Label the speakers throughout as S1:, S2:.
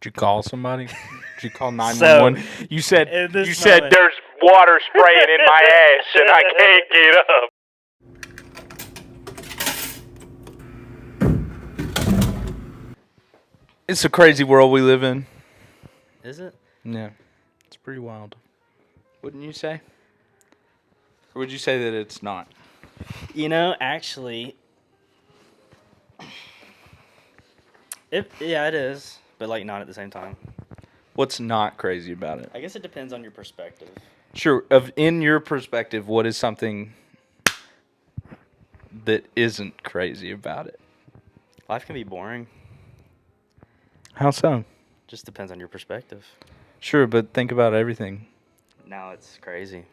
S1: Did you call somebody? Did you call 911? You said
S2: there's
S1: water spraying in my ass and I can't get up. It's a crazy world we live in.
S2: Is it?
S1: Yeah. It's pretty wild. Wouldn't you say? Or would you say that it's not?
S2: Actually, it is, but like not at the same time.
S1: What's not crazy about it?
S2: I guess it depends on your perspective.
S1: Sure. In your perspective, what is something that isn't crazy about it?
S2: Life can be boring.
S1: How so?
S2: Just depends on your perspective.
S1: Sure, but think about everything.
S2: Now it's crazy.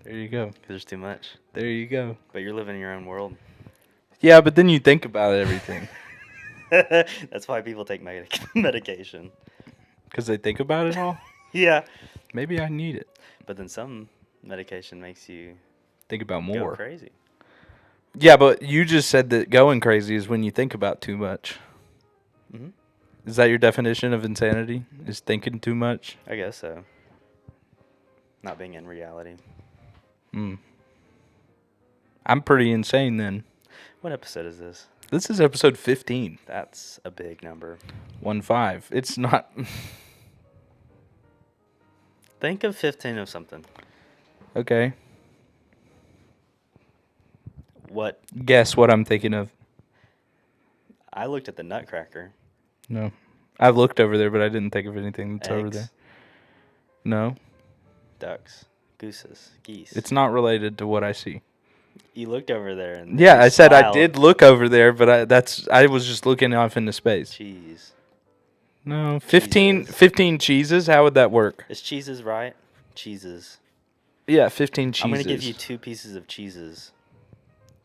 S1: There you go.
S2: 'Cause there's too much.
S1: There you go.
S2: But you're living in your own world.
S1: Yeah, but then you think about everything.
S2: That's why people take medication.
S1: Because they think about it all?
S2: Yeah.
S1: Maybe I need it.
S2: But then some medication makes you
S1: think about
S2: go
S1: more.
S2: crazy.
S1: Yeah, but you just said that going crazy is when you think about too much.
S2: Mm-hmm.
S1: Is that your definition of insanity? Is thinking too much?
S2: I guess so. Not being in reality.
S1: I'm pretty insane then.
S2: What episode is this?
S1: This is episode 15.
S2: That's a big number.
S1: 1-5. It's not...
S2: Think of 15 of something.
S1: Okay.
S2: What?
S1: Guess what I'm thinking of.
S2: I looked at the Nutcracker.
S1: No. I looked over there, but I didn't think of anything that's over there. No.
S2: Ducks. Gooses. Geese.
S1: It's not related to what I see.
S2: You looked over there and
S1: yeah, I said
S2: smiled.
S1: I did look over there, but I was just looking off into space.
S2: Cheese.
S1: No, 15 cheeses. How would that work?
S2: Is cheeses right? Cheeses.
S1: Yeah, 15 cheeses.
S2: I'm gonna give you 2 pieces of cheeses.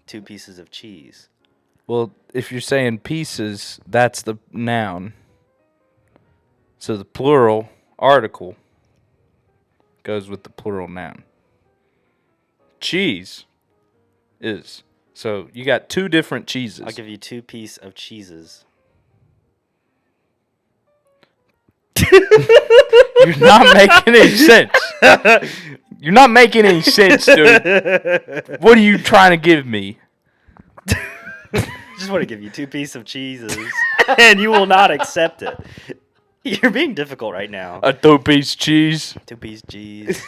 S2: 2 pieces of cheese.
S1: Well, if you're saying pieces, that's the noun. So the plural article goes with the plural noun. Cheese is. So you got 2 different cheeses.
S2: I'll give you 2 pieces of cheeses.
S1: You're not making any sense. You're not making any sense, dude. What are you trying to give me?
S2: Just want to give you 2 pieces of cheeses, and you will not accept it. You're being difficult right now.
S1: A 2-piece cheese.
S2: 2-piece cheese.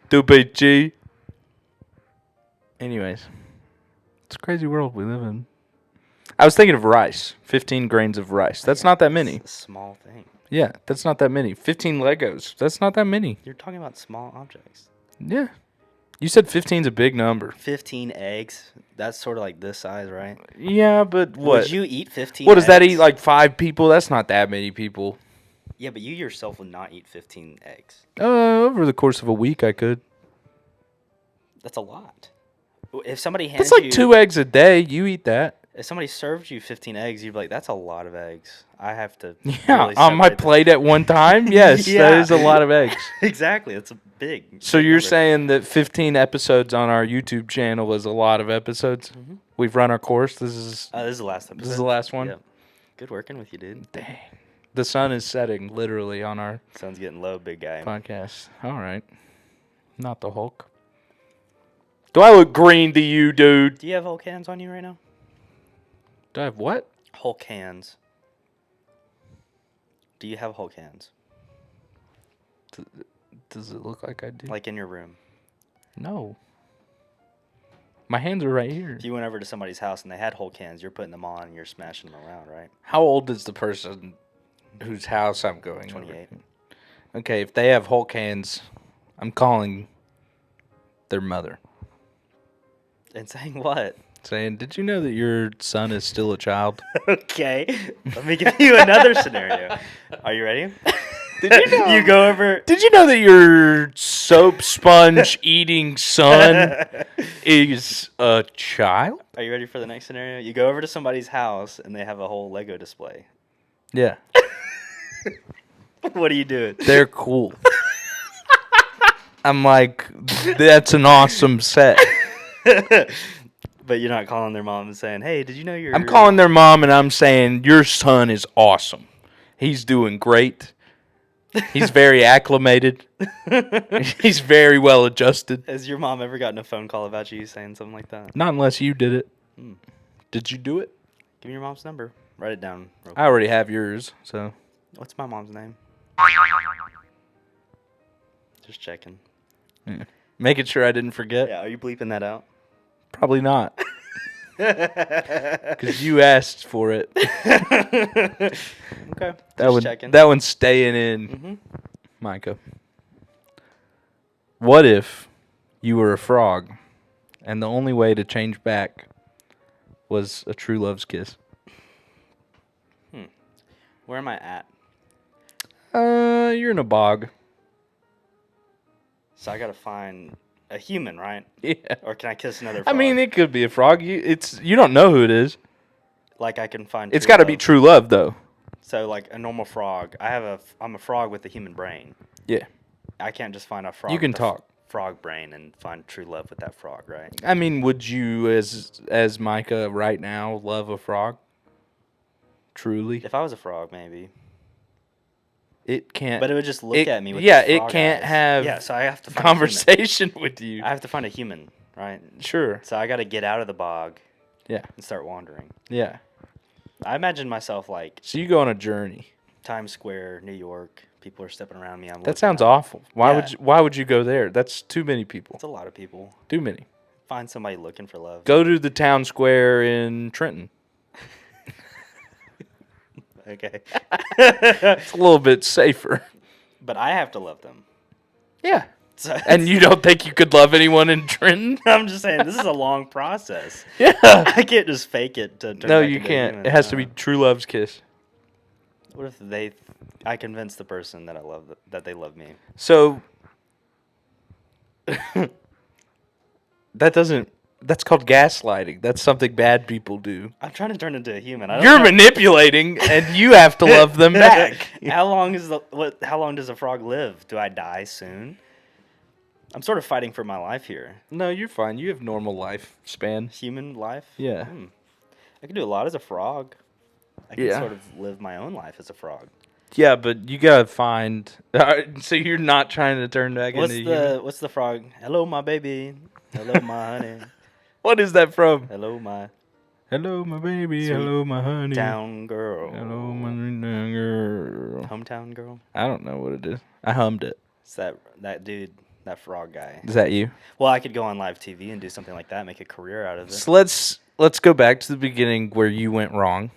S1: 2-piece cheese. Anyways, it's a crazy world we live in. I was thinking of rice. 15 grains of rice. That's not that many.
S2: It's a small thing.
S1: Yeah, that's not that many. 15 Legos. That's not that many.
S2: You're talking about small objects.
S1: Yeah. You said 15's a big number.
S2: 15 eggs. That's sort of like this size, right?
S1: Yeah, but what?
S2: Would you eat 15
S1: What, does that
S2: eggs?
S1: eat like 5 people? That's not that many people.
S2: Yeah, but you yourself would not eat 15 eggs.
S1: Over the course of a week, I could.
S2: That's a lot. If somebody hands
S1: That's like
S2: you
S1: 2 eggs a day. You eat that.
S2: If somebody served you 15 eggs, you'd be like, that's a lot of eggs. I have to
S1: Yeah,
S2: really
S1: on my
S2: separate
S1: plate at one time? Yes,
S2: Yeah.
S1: that is a lot of eggs.
S2: Exactly. It's a big.
S1: So
S2: big
S1: you're
S2: number.
S1: saying that 15 episodes on our YouTube channel is a lot of episodes?
S2: Mm-hmm.
S1: We've run our course. This is
S2: This is the last episode.
S1: this is the last one?
S2: Yep. Good working with you, dude.
S1: Dang. The sun is setting literally on our
S2: Sun's getting low, big guy.
S1: podcast. All right. Not the Hulk. Do I look green to you, dude?
S2: Do you have Hulk hands on you right now?
S1: Do I have what?
S2: Hulk hands. Do you have Hulk hands?
S1: Does it look like I do?
S2: Like in your room?
S1: No. My hands are right here.
S2: If you went over to somebody's house and they had Hulk hands, you're putting them on and you're smashing them around, right?
S1: How old is the person whose house I'm going
S2: 28.
S1: over? Okay, if they have Hulk hands, I'm calling their mother.
S2: And saying what?
S1: Saying, did you know that your son is still a child?
S2: Okay. Let me give you another scenario. Are you ready?
S1: Did you know?
S2: You go over.
S1: Did you know that your soap sponge eating son is a child?
S2: Are you ready for the next scenario? You go over to somebody's house and they have a whole Lego display.
S1: Yeah.
S2: What are you doing?
S1: They're cool. I'm like, that's an awesome set.
S2: But you're not calling their mom and saying, hey, did you know your...
S1: I'm calling their mom and I'm saying, your son is awesome. He's doing great. He's very acclimated. He's very well adjusted.
S2: Has your mom ever gotten a phone call about you saying something like that?
S1: Not unless you did it. Did you do it?
S2: Give me your mom's number. Write it down. Real quick.
S1: I already have yours, so.
S2: What's my mom's name? Just checking.
S1: Yeah. Making sure I didn't forget.
S2: Yeah, are you bleeping that out?
S1: Probably not. Because you asked for it.
S2: Okay. Checking.
S1: That one's staying in, Micah. What if you were a frog and the only way to change back was a true love's kiss?
S2: Where am I at?
S1: You're in a bog.
S2: So I gotta find a human, right?
S1: Yeah.
S2: Or can I kiss another
S1: I
S2: frog?
S1: mean, it could be a frog. You don't know who it is.
S2: Like I can find.
S1: It's got to be true love, though.
S2: So like a normal frog. I'm a frog with a human brain.
S1: Yeah.
S2: I can't just find a frog.
S1: You can
S2: with a
S1: talk.
S2: Frog brain and find true love with that frog, right?
S1: I mean, would you, as Micah right now, love a frog? Truly,
S2: If I was a frog, maybe.
S1: it can't.
S2: But it would just look at me with
S1: it
S2: frog
S1: can't
S2: eyes.
S1: have.
S2: Yeah, so I have to find
S1: conversation with
S2: A
S1: you.
S2: human. I have to find a human, right?
S1: Sure.
S2: So I got to get out of the bog.
S1: Yeah.
S2: And start wandering.
S1: Yeah.
S2: I imagine myself like
S1: So you go on a journey.
S2: Times Square, New York. People are stepping around me.
S1: That sounds awful. Why would you go there? That's too many people.
S2: It's a lot of people.
S1: Too many.
S2: Find somebody looking for love.
S1: Go to the town square in Trenton.
S2: Okay.
S1: It's a little bit safer.
S2: But I have to love them.
S1: Yeah.
S2: So
S1: And you don't think you could love anyone in Trenton?
S2: I'm just saying, this is a long process.
S1: Yeah.
S2: I can't just fake it to turn
S1: No,
S2: back
S1: you
S2: into a
S1: can't.
S2: human.
S1: It has to be true love's kiss.
S2: What if I convince the person that that they love me?
S1: So that's called gaslighting. That's something bad people do.
S2: I'm trying to turn into a human.
S1: You're manipulating, and you have to love them back.
S2: How long does a frog live? Do I die soon? I'm sort of fighting for my life here.
S1: No, you're fine. You have normal lifespan.
S2: Human life?
S1: Yeah.
S2: I can do a lot as a frog. I can
S1: Yeah.
S2: sort of live my own life as a frog.
S1: Yeah, but you gotta find. So you're not trying to turn back into a human?
S2: What's the frog? Hello, my baby. Hello, my honey.
S1: What is that from?
S2: Hello, my
S1: baby.
S2: Sweet
S1: Hello, my honey.
S2: town girl.
S1: Hello, my girl.
S2: Hometown girl.
S1: I don't know what it is. I hummed it.
S2: It's that dude, that frog guy.
S1: Is that you?
S2: Well, I could go on live TV and do something like that, make a career out of it.
S1: So let's go back to the beginning where you went wrong.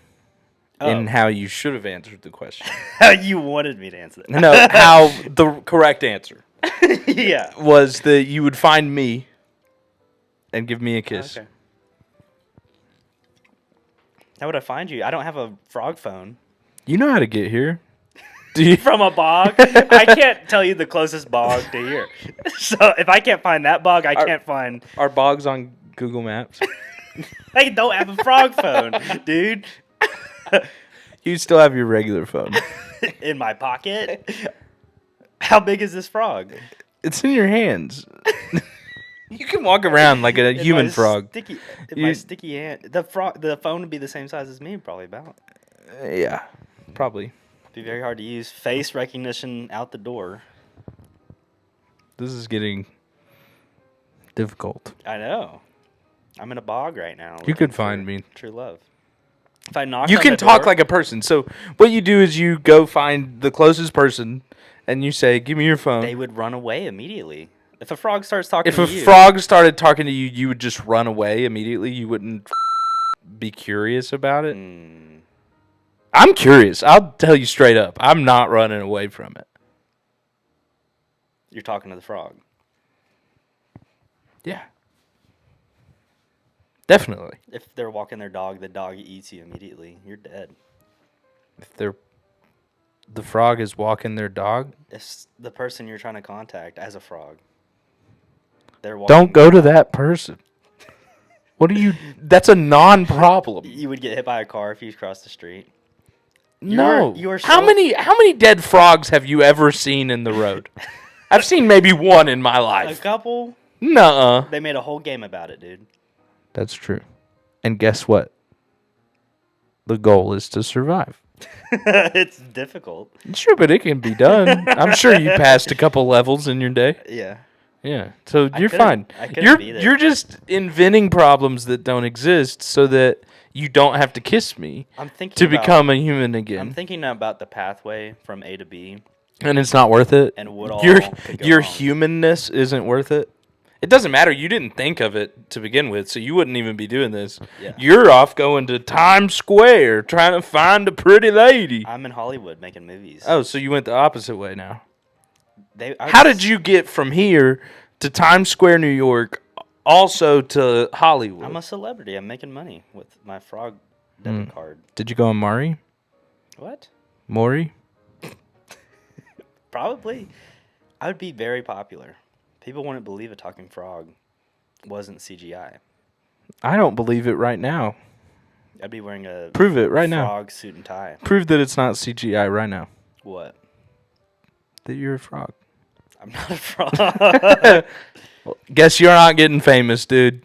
S1: And how you should have answered the question.
S2: How you wanted me to answer that.
S1: No, how the correct answer
S2: Yeah.
S1: was that you would find me and give me a kiss.
S2: Okay. How would I find you? I don't have a frog phone.
S1: You know how to get here. Do you?
S2: From a bog? I can't tell you the closest bog to here. So if I can't find that bog, I can't find...
S1: Are bogs on Google Maps?
S2: I don't have a frog phone, dude.
S1: You still have your regular phone.
S2: In my pocket? How big is this frog?
S1: It's in your hands. You can walk around like a human frog.
S2: My sticky hand. The phone would be the same size as me, probably about.
S1: Yeah, probably.
S2: It'd be very hard to use. Face recognition out the door.
S1: This is getting difficult.
S2: I know. I'm in a bog right now.
S1: You could find me.
S2: True love. If I knock
S1: You
S2: on
S1: can
S2: the
S1: talk
S2: door,
S1: like a person. So what you do is you go find the closest person and you say, "Give me your phone."
S2: they would run away immediately. If a frog starts talking
S1: If
S2: to
S1: a
S2: you,
S1: frog started talking to you, you would just run away immediately. You wouldn't be curious about it. I'm curious. I'll tell you straight up. I'm not running away from it.
S2: you're talking to the frog.
S1: Yeah. Definitely.
S2: If they're walking their dog, the dog eats you immediately. You're dead.
S1: If the frog is walking their dog,
S2: It's the person you're trying to contact as a frog. They're walking.
S1: don't go to that person. What are you? That's a non-problem.
S2: You would get hit by a car if you crossed the street.
S1: No.
S2: You are
S1: How many dead frogs have you ever seen in the road? I've seen maybe one in my
S2: A
S1: life.
S2: couple.
S1: Nuh-uh.
S2: They made a whole game about it, dude.
S1: That's true. And guess what? The goal is to survive.
S2: It's difficult.
S1: Sure, but it can be done. I'm sure you passed a couple levels in your day.
S2: Yeah.
S1: Yeah, so
S2: I
S1: you're
S2: couldn't-
S1: fine.
S2: I couldn't beat it.
S1: You're just inventing problems that don't exist so that you don't have to kiss me
S2: I'm thinking
S1: to
S2: about,
S1: become a human
S2: I'm
S1: again.
S2: thinking about the pathway from A to B
S1: And it's not worth it.
S2: and what all
S1: Your
S2: could go
S1: your
S2: wrong.
S1: humanness isn't worth it. It doesn't matter. You didn't think of it to begin with, so you wouldn't even be doing this.
S2: Yeah.
S1: You're off going to Times Square trying to find a pretty lady.
S2: I'm in Hollywood making movies.
S1: Oh, so you went the opposite way now.
S2: How
S1: How did you get from here to Times Square, New York, also to Hollywood?
S2: I'm a celebrity. I'm making money with my frog debit card.
S1: Did you go on Maury?
S2: What?
S1: Maury?
S2: Probably. I would be very popular. People wouldn't believe a talking frog wasn't CGI.
S1: I don't believe it right now.
S2: I'd be wearing a
S1: Prove it right now.
S2: frog suit and tie.
S1: Prove that it's not CGI right now.
S2: What?
S1: That you're a frog.
S2: I'm not a frog.
S1: Well, guess you're not getting famous, dude.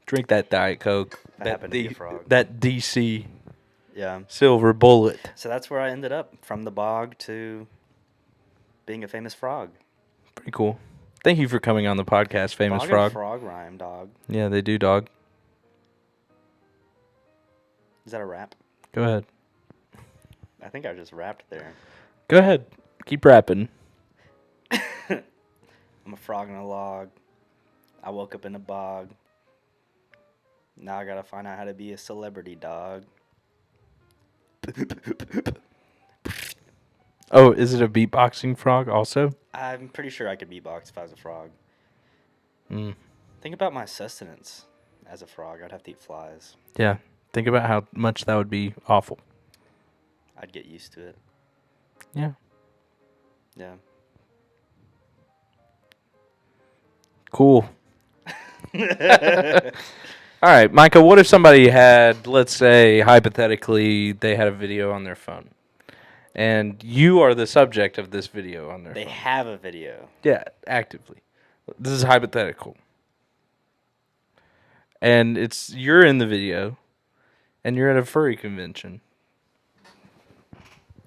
S1: Drink that Diet Coke.
S2: I happen to be a frog.
S1: That DC
S2: Yeah.
S1: silver bullet.
S2: So that's where I ended up, from the bog to being a famous frog.
S1: Pretty cool. Thank you for coming on the podcast, Famous
S2: Bog
S1: Frog.
S2: and frog rhyme, dog.
S1: Yeah, they do, dog.
S2: Is that a rap?
S1: Go ahead.
S2: I think I just rapped there.
S1: Go ahead. Keep rapping.
S2: I'm a frog in a log. I woke up in a bog. Now I gotta find out how to be a celebrity, dog.
S1: Oh, is it a beatboxing frog also?
S2: I'm pretty sure I could beatbox if I was a frog.
S1: Mm.
S2: Think about my sustenance as a frog. I'd have to eat flies.
S1: Yeah. Think about how much that would be awful.
S2: I'd get used to it.
S1: Yeah.
S2: Yeah.
S1: Cool. All right, Micah, what if somebody had, let's say, hypothetically, they had a video on their phone, and you are the subject of this video on their
S2: They
S1: phone?
S2: have a video.
S1: Yeah, actively. This is hypothetical. And you're in the video, and you're at a furry convention.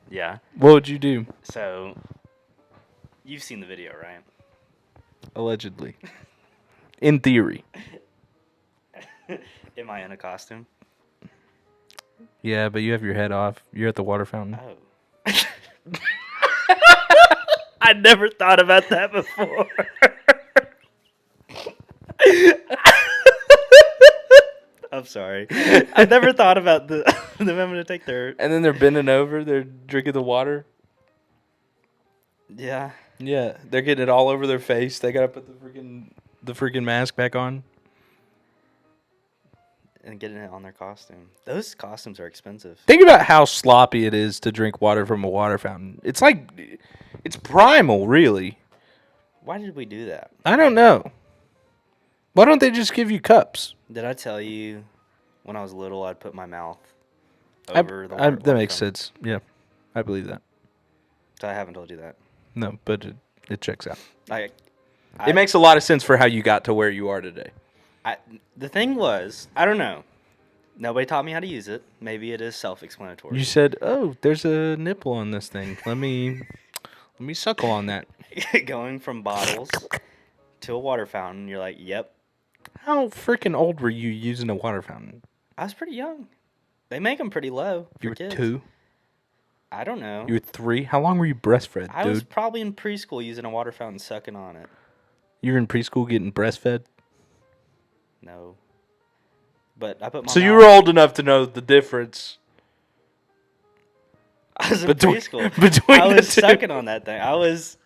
S2: Yeah.
S1: What would you do?
S2: So, you've seen the video, right?
S1: Allegedly. In theory.
S2: Am I in a costume?
S1: Yeah, but you have your head off. You're at the water fountain.
S2: Oh. I never thought about that before. I'm sorry. I never thought about them having to take their...
S1: And then they're bending over. They're drinking the water.
S2: Yeah.
S1: Yeah, they're getting it all over their face. They gotta put the freaking mask back on.
S2: And getting it on their costume. Those costumes are expensive.
S1: Think about how sloppy it is to drink water from a water fountain. It's like, it's primal, really.
S2: Why did we do that?
S1: I don't know. Why don't they just give you cups?
S2: Did I tell you when I was little I'd put my mouth over the
S1: that
S2: water
S1: makes
S2: fountain?
S1: sense. Yeah, I believe that.
S2: So I haven't told you that.
S1: No, but it checks out.
S2: I
S1: It makes a lot of sense for how you got to where you are today.
S2: The thing was, I don't know. Nobody taught me how to use it. Maybe it is self-explanatory.
S1: You said, "Oh, there's a nipple on this thing. Let me suckle on that."
S2: Going from bottles to a water fountain, you're like, yep.
S1: How freaking old were you using a water fountain?
S2: I was pretty young. They make them pretty low for
S1: You were
S2: kids.
S1: 2.
S2: I don't know.
S1: You were 3. How long were you breastfed,
S2: I was
S1: dude?
S2: probably in preschool using a water fountain, sucking on it.
S1: You were in preschool getting breastfed.
S2: No. But I put my
S1: So you
S2: mouth-
S1: were old enough to know the difference
S2: I was in
S1: between
S2: preschool. I
S1: the
S2: was
S1: two.
S2: sucking on that thing. I was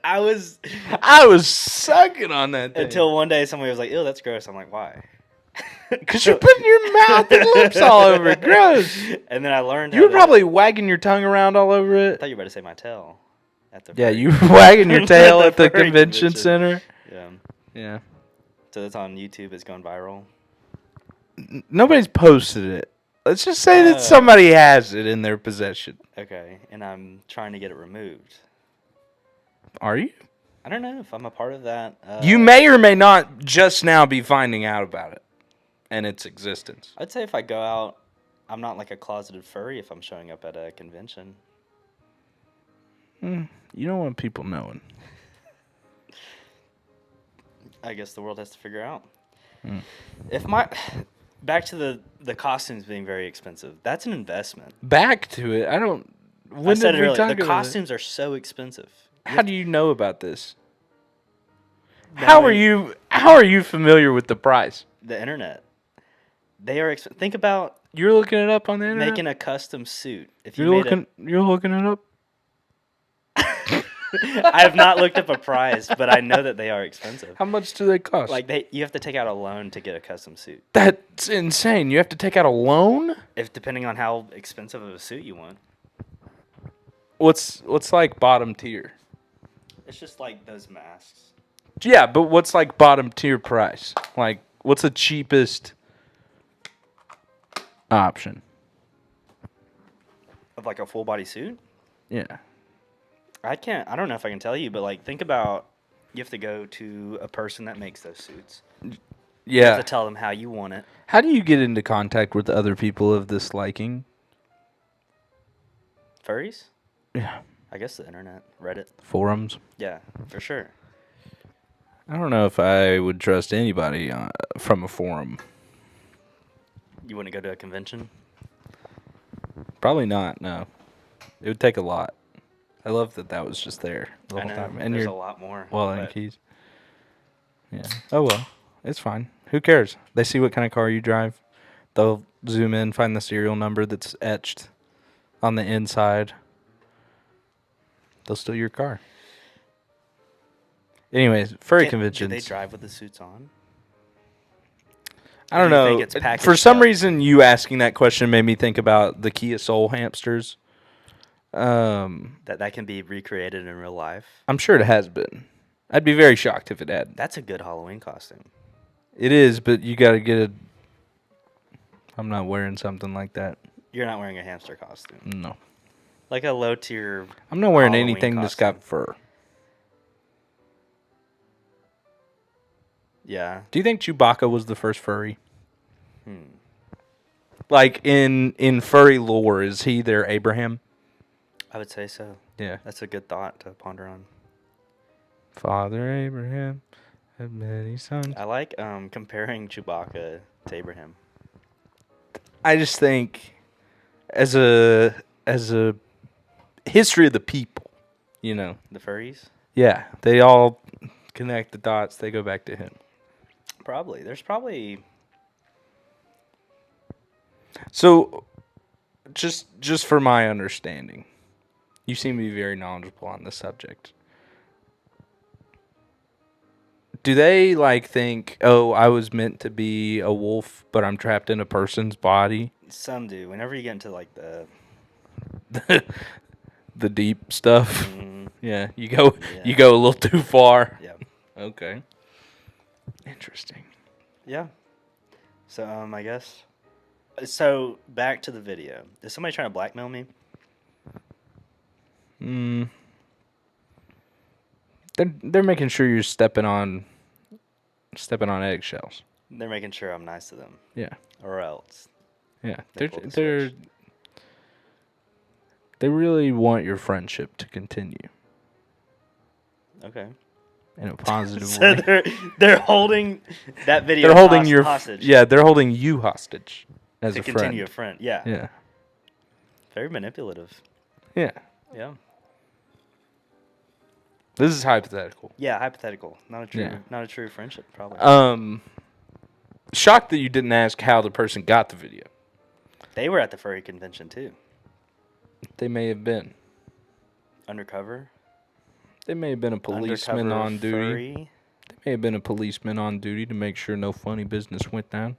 S1: I was sucking on that thing.
S2: until one day somebody was like, "Ew, that's gross." I'm like, "Why?"
S1: Because you're putting your mouth and lips all over it. Gross.
S2: And then I learned.
S1: You were probably wagging your tongue around all over
S2: I
S1: it.
S2: thought you were about to say my tail. At the
S1: Yeah,
S2: furry-
S1: you were wagging your tail
S2: The
S1: at the
S2: furry
S1: convention center.
S2: Yeah.
S1: Yeah.
S2: So that's on YouTube. It's going viral.
S1: Nobody's posted it. Let's just say that
S2: Oh.
S1: somebody has it in their possession.
S2: Okay, and I'm trying to get it removed.
S1: Are you?
S2: I don't know if I'm a part of that.
S1: You may or may not just now be finding out about it and its existence.
S2: I'd say if I go out I'm not like a closeted furry if I'm showing up at a convention.
S1: You don't want people knowing.
S2: I guess the world has to figure out. If my back to the costumes being very expensive, that's an investment.
S1: Back to it. I don't. When
S2: I said
S1: did
S2: it
S1: we
S2: earlier.
S1: talk
S2: The
S1: about it?
S2: costumes are so expensive.
S1: How do you know about this? How are you familiar with the price?
S2: The internet. They are. Think about
S1: You're looking it up on the internet.
S2: making a custom suit. If you
S1: You're looking it up.
S2: I have not looked up a price, but I know that they are expensive.
S1: How much do they cost?
S2: Like you have to take out a loan to get a custom suit.
S1: That's insane. You have to take out a loan?
S2: If depending on how expensive of a suit you want.
S1: What's like bottom tier?
S2: It's just like those masks.
S1: Yeah, but what's like bottom tier price? Like what's the cheapest option?
S2: Of like a full body suit?
S1: Yeah.
S2: I don't know if I can tell you, but like think about you have to go to a person that makes those suits. You
S1: Yeah.
S2: have to tell them how you want it.
S1: How do you get into contact with other people of this liking?
S2: Furries?
S1: Yeah.
S2: I guess the internet, Reddit.
S1: Forums?
S2: Yeah, for sure.
S1: I don't know if I would trust anybody from a forum.
S2: You wouldn't go to a convention?
S1: Probably not, no. It would take a lot. I love that was just there the
S2: I
S1: whole
S2: know.
S1: time. And
S2: There's
S1: you're
S2: a lot more.
S1: well in
S2: but
S1: keys. Yeah. Oh well. It's fine. Who cares? They see what kind of car you drive. They'll zoom in, find the serial number that's etched on the inside. They'll steal your car. Anyways, furry conventions.
S2: Do they drive with the suits on?
S1: I don't
S2: Do you
S1: know.
S2: think it's packaged
S1: For some
S2: up?
S1: reason, you asking that question made me think about the Kia Soul hamsters.
S2: That can be recreated in real life.
S1: I'm sure it has been. I'd be very shocked if it had.
S2: That's a good Halloween costume.
S1: It is, but you got to get a. I'm not wearing something like that.
S2: You're not wearing a hamster costume.
S1: No.
S2: Like a low tier.
S1: I'm not wearing
S2: Halloween
S1: anything that's
S2: costume.
S1: got fur.
S2: Yeah.
S1: Do you think Chewbacca was the first furry? Like in furry lore, is he their Abraham?
S2: I would say so.
S1: Yeah.
S2: That's a good thought to ponder on.
S1: Father Abraham had many sons.
S2: I like comparing Chewbacca to Abraham.
S1: I just think as a history of the people, you know.
S2: The furries?
S1: Yeah, they all connect the dots. They go back to him.
S2: Probably. There's probably...
S1: So, just for my understanding, you seem to be very knowledgeable on this subject. Do they like think, oh, I was meant to be a wolf, but I'm trapped in a person's body?
S2: Some do. Whenever you get into like the...
S1: The deep stuff. Yeah, you go a little too far.
S2: Yeah.
S1: Okay. Interesting.
S2: Yeah. So, I guess... So, back to the video. Is somebody trying to blackmail me?
S1: They're making sure you're stepping on eggshells.
S2: They're making sure I'm nice to them.
S1: Yeah.
S2: Or else.
S1: Yeah.
S2: They pulled the
S1: They're
S2: switch.
S1: they really want your friendship to continue
S2: Okay.
S1: in a positive
S2: So
S1: way.
S2: they're holding that video
S1: They're holding your
S2: hostage.
S1: Yeah, they're holding you hostage as
S2: To
S1: a
S2: continue a
S1: friend.
S2: friend. Yeah.
S1: Yeah.
S2: Very manipulative.
S1: Yeah.
S2: Yeah.
S1: This is hypothetical.
S2: Yeah, hypothetical. Not a
S1: Yeah.
S2: true friendship, probably.
S1: Shocked that you didn't ask how the person got the video.
S2: They were at the furry convention too.
S1: They may have been.
S2: Undercover.
S1: They may have been a policeman
S2: Undercover
S1: on duty.
S2: furry.
S1: They may have been a policeman on duty to make sure no funny business went down.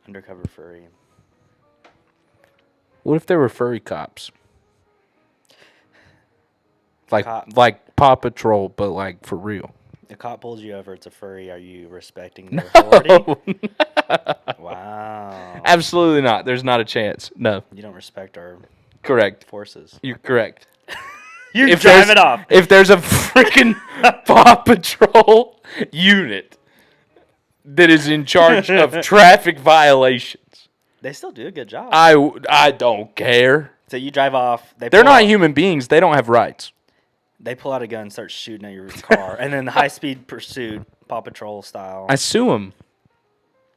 S2: Undercover furry.
S1: What if there were furry cops? Like
S2: Cop.
S1: like Paw Patrol, but like for real.
S2: A cop pulls you over. It's a furry. Are you respecting their authority? Wow.
S1: Absolutely not. There's not a chance. No.
S2: You don't respect our
S1: Correct.
S2: forces.
S1: You're correct.
S2: You
S1: If
S2: drive
S1: there's-
S2: it off.
S1: If there's a freaking Paw Patrol unit that is in charge of traffic violations.
S2: They still do a good job.
S1: I don't care.
S2: So you drive off.
S1: They're not human beings. They don't have rights.
S2: They pull out a gun and start shooting at your car. And then high-speed pursuit, Paw Patrol style.
S1: I sue them.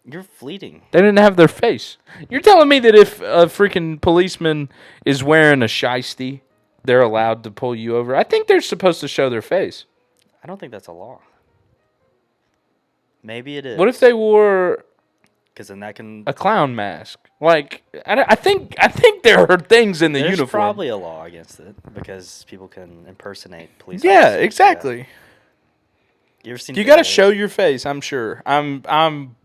S2: You're fleeting.
S1: They didn't have their face. You're telling me that if a freaking policeman is wearing a shiesty, they're allowed to pull you over? I think they're supposed to show their face.
S2: I don't think that's a law. Maybe it is.
S1: What if they wore
S2: Because then that can...
S1: a clown mask? Like, I think there are things in the
S2: There's
S1: uniform.
S2: probably a law against it because people can impersonate police
S1: Yeah,
S2: officers.
S1: exactly.
S2: Yeah. You ever seen?
S1: You got to
S2: videos?
S1: show your face. I'm sure. I'm